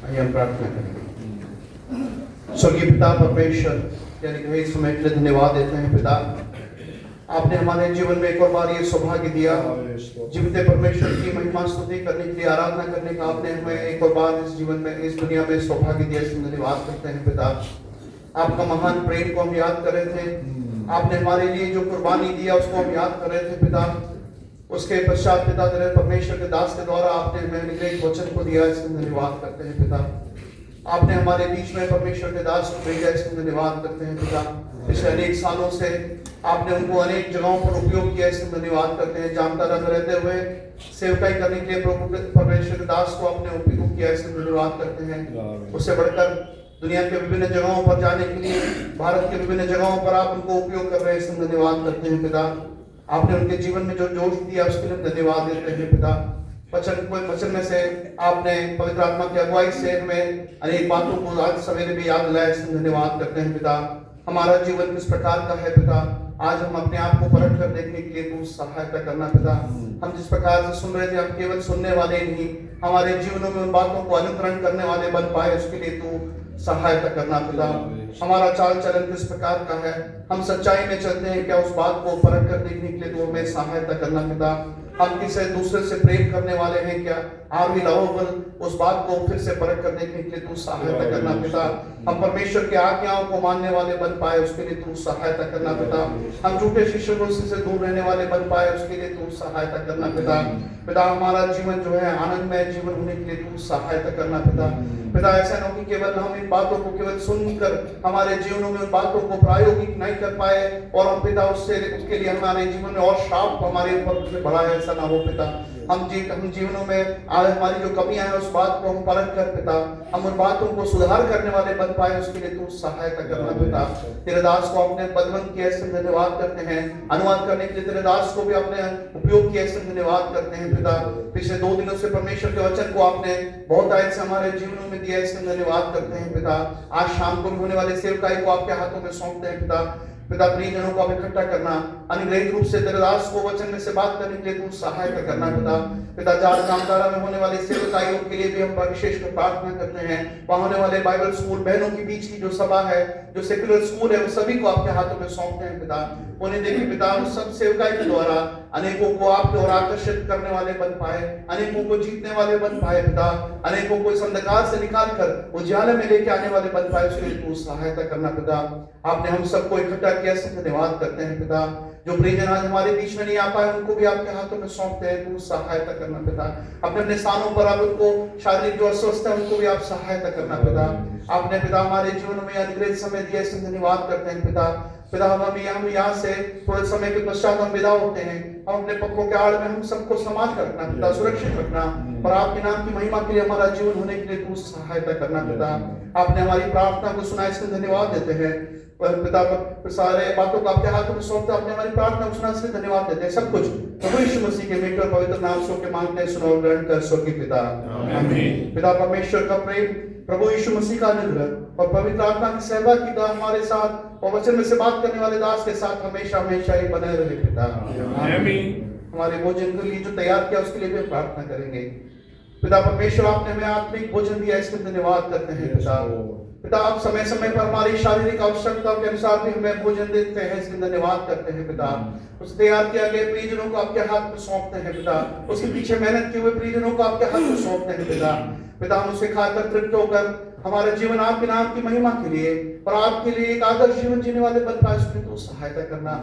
आइए हम प्रार्थना करेंगे। स्वर्गीय पिता परमेश्वर, यानी कि इस समय के लिए धन्यवाद देते हैं पिता। आपने हमारे जीवन में एक और बार ये सौभाग्य दिया, जीवित परमेश्वर की महिमा स्तुति करने के लिए, आराधना करने का आपने हमें एक और बार इस जीवन में, इस दुनिया में सौभाग्य दिया। इसमें धन्यवाद करते हैं पिता। आपका महान प्रेम को हम याद कर रहे थे, आपने हमारे लिए जो कुर्बानी दिया उसको हम याद कर रहे थे पिता। उसके पश्चात पिता तेरे परमेश्वर के दास के द्वारा आपने हमें निगृहित वचन को दिया, इसमें धन्यवाद करते हैं पिता। आपने हमारे बीच में परमेश्वर के दास को भेजा, इसमें धन्यवाद करते हैं पिता। पिछले अनेक सालों से आपने उनको अनेक जगहों पर उपयोग किया, इसमें धन्यवाद करते हैं। जानता रहते हुए सेवकाई करने के लिए प्रभु परमेश्वर के दास को आपने उपयोग किया, इसमें धन्यवाद करते हैं। उससे बढ़कर दुनिया के विभिन्न जगहों पर जाने के लिए, भारत के विभिन्न जगहों पर आप उनको उपयोग कर रहे हैं, इसमें धन्यवाद करते हैं पिता। आपने उनके जीवन में जो जोश दिया उसके लिए धन्यवाद देते हैं पिता। वचन में से आपने पवित्र आत्मा की अगुवाई से हमें अनेक बातों को आज सवेरे भी याद दिलाया, इसमें धन्यवाद करते हैं पिता। हमारा जीवन किस प्रकार का है पिता, आज हम अपने आप को परख कर देखने के लिए तू सहायता करना पिता। हम जिस प्रकार से सुन रहे थे, हम केवल सुनने वाले नहीं, हमारे जीवनों में उन बातों को अनुकरण करने वाले बन पाए, उसके लिए तू सहायता करना पिता। हमारा चाल चलन किस प्रकार का है, हम सच्चाई में चलते हैं क्या, उस बात को परख कर देखने के लिए तू हमें सहायता करना पिता। हम किसी दूसरे से प्रेम करने वाले हैं क्या, आर वी लवेबल, उस बात को फिर से परख कर देखने के लिए तू सहायता करना पिता। हम परमेश्वर की आज्ञाओं को मानने वाले बन पाए, उसके लिए तू सहायता करना पिता। हम झूठे शिष्यों से दूर रहने वाले बन पाए, उसके लिए तू सहायता करना पिता। पिता हमारा जीवन जो है आनंदमय जीवन होने के लिए तू सहायता करना पिता। पिता ऐसा न हो कि केवल हम इन बातों को केवल सुनकर हमारे जीवनों में उन बातों को प्रायोगिक नहीं कर पाए और हम पिता उसके लिए हमारे जीवन में और श्राप हमारे ऊपर बढ़ा है, ऐसा ना हो पिता। हम जीवनों में हमारी जो कमियां हैं उस बात को हम परख कर पिता, हम उन बातों को सुधार करने वाले बन पाए, उसके लिए तू सहायता करना पिता। तेरे दास को आपने पदवंत किया, इससे धन्यवाद करते हैं। अनुवाद करने के लिए तेरे दास को भी आपने उपयोग किया, इससे धन्यवाद करते हैं पिता। पिछले 2 दिनों से परमेश्वर के वचन को आपने बहुत आयत से हमारे जीवनों में दिया, इससे धन्यवाद करते हैं पिता। आज शाम को होने वाले सेवकाई को आपके हाथों में सौंपते हैं पिता। पिता प्रियजनों को आप इकट्ठा करना, अनुग्रहित रूप से तेरे दास को वचन में से बात करने के लिए तू सहायता करना पिता। पिता जामताड़ा में होने वाली सेवकाइयों के लिए भी हम विशेष कर प्रार्थना करते हैं। वहां होने वाले बाइबल स्कूल बहनों के बीच की जो सभा है, जो सेक्युलर स्कूल है, उन सभी को आपके हाथों में सौंपते हैं पिता। उन्हें देखिए पिता, उन सब सेवकाई के द्वारा अनेकों को आपकी ओर आकर्षित करने वाले बन पाए, अनेकों को जीतने वाले बन पाए पिता। अनेकों को इस अंधकार से निकाल कर उजाले में लेके आने वाले बन पाए, उसके लिए तू सहायता करना पिता। आपने हम सबको इकट्ठा किया, सब धन्यवाद करते हैं पिता। जो प्रियजन आज हमारे बीच में नहीं आ पाए, उनको भी आपके हाथों में सौंपते हैं, तू सहायता करना पिता। अपने अपने स्थानों पर आप उनको शारीरिक जो अस्वस्थ है उनको भी आप सहायता करना पिता। आपने पिता हमारे जीवन में अनुग्रहित समय दिया, इससे धन्यवाद करते हैं पिता। पिता हम यहाँ से थोड़े समय के पश्चात हम विदा होते हैं, हम अपने पक्कों के आड़ में हम सबको संभाल कर रखना पिता, सुरक्षित रखना और आपके नाम की महिमा के लिए हमारा जीवन होने के लिए तू सहायता करना पिता। आपने हमारी प्रार्थना को सुना, इसमें धन्यवाद देते हैं पिता। सारे बातों को आपके हाथों में सौंपते, आपने हमारी प्रार्थना को सुना, इसलिए धन्यवाद देते हैं। सब कुछ प्रभु यीशु मसीह के मीठे और पवित्र नाम से के मांगते हैं, सुनो और ग्रहण कर स्वर्गीय पिता। आमीन। पिता परमेश्वर का प्रेम, प्रभु यीशु मसीह का अनुग्रह और पवित्र आत्मा की सहभागिता हमारे साथ और वचन में से बात करने वाले दास के साथ हमेशा हमेशा ही बने रहे पिता। आमीन। हमारे भोजन के लिए जो तैयार किया उसके लिए भी प्रार्थना करेंगे। पिता परमेश्वर, आपने हमें आत्मिक भोजन दिया, इसके लिए धन्यवाद करते हैं पिता। पिता, आप समय समय पर हमारी शारीरिक आवश्यकताओं के अनुसार भी हमें भोजन देते हैं, इसके लिए धन्यवाद करते हैं पिता। उस तैयार किया गए परिजनों को आपके हाथ में सौंपते हैं पिता, उसके पीछे मेहनत किए हुए परिजनों को आपके हाथ में सौंपते हैं पिता। पिता, हम उसे खाकर तृप्त होकर हमारा जीवन आपके नाम की महिमा के लिए और आपके लिए एक आदर्श जीवन जीने वाले बन पाए, उसमें तो सहायता करना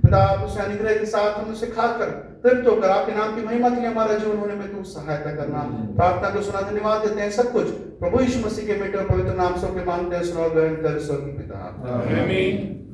पिता। आप उसे अनुग्रह के साथ हम उसे खाकर तृप्त होकर आपके नाम की महिमा के लिए हमारा जीवन होने में तू सहायता करना। प्रार्थना को सुना, धन्यवाद देते हैं, सब कुछ प्रभु यीशु मसीह के बेटे और पवित्र नाम से मांगते हैं, सुनो ग्रहण कर स्वर्गीय पिता। आमीन।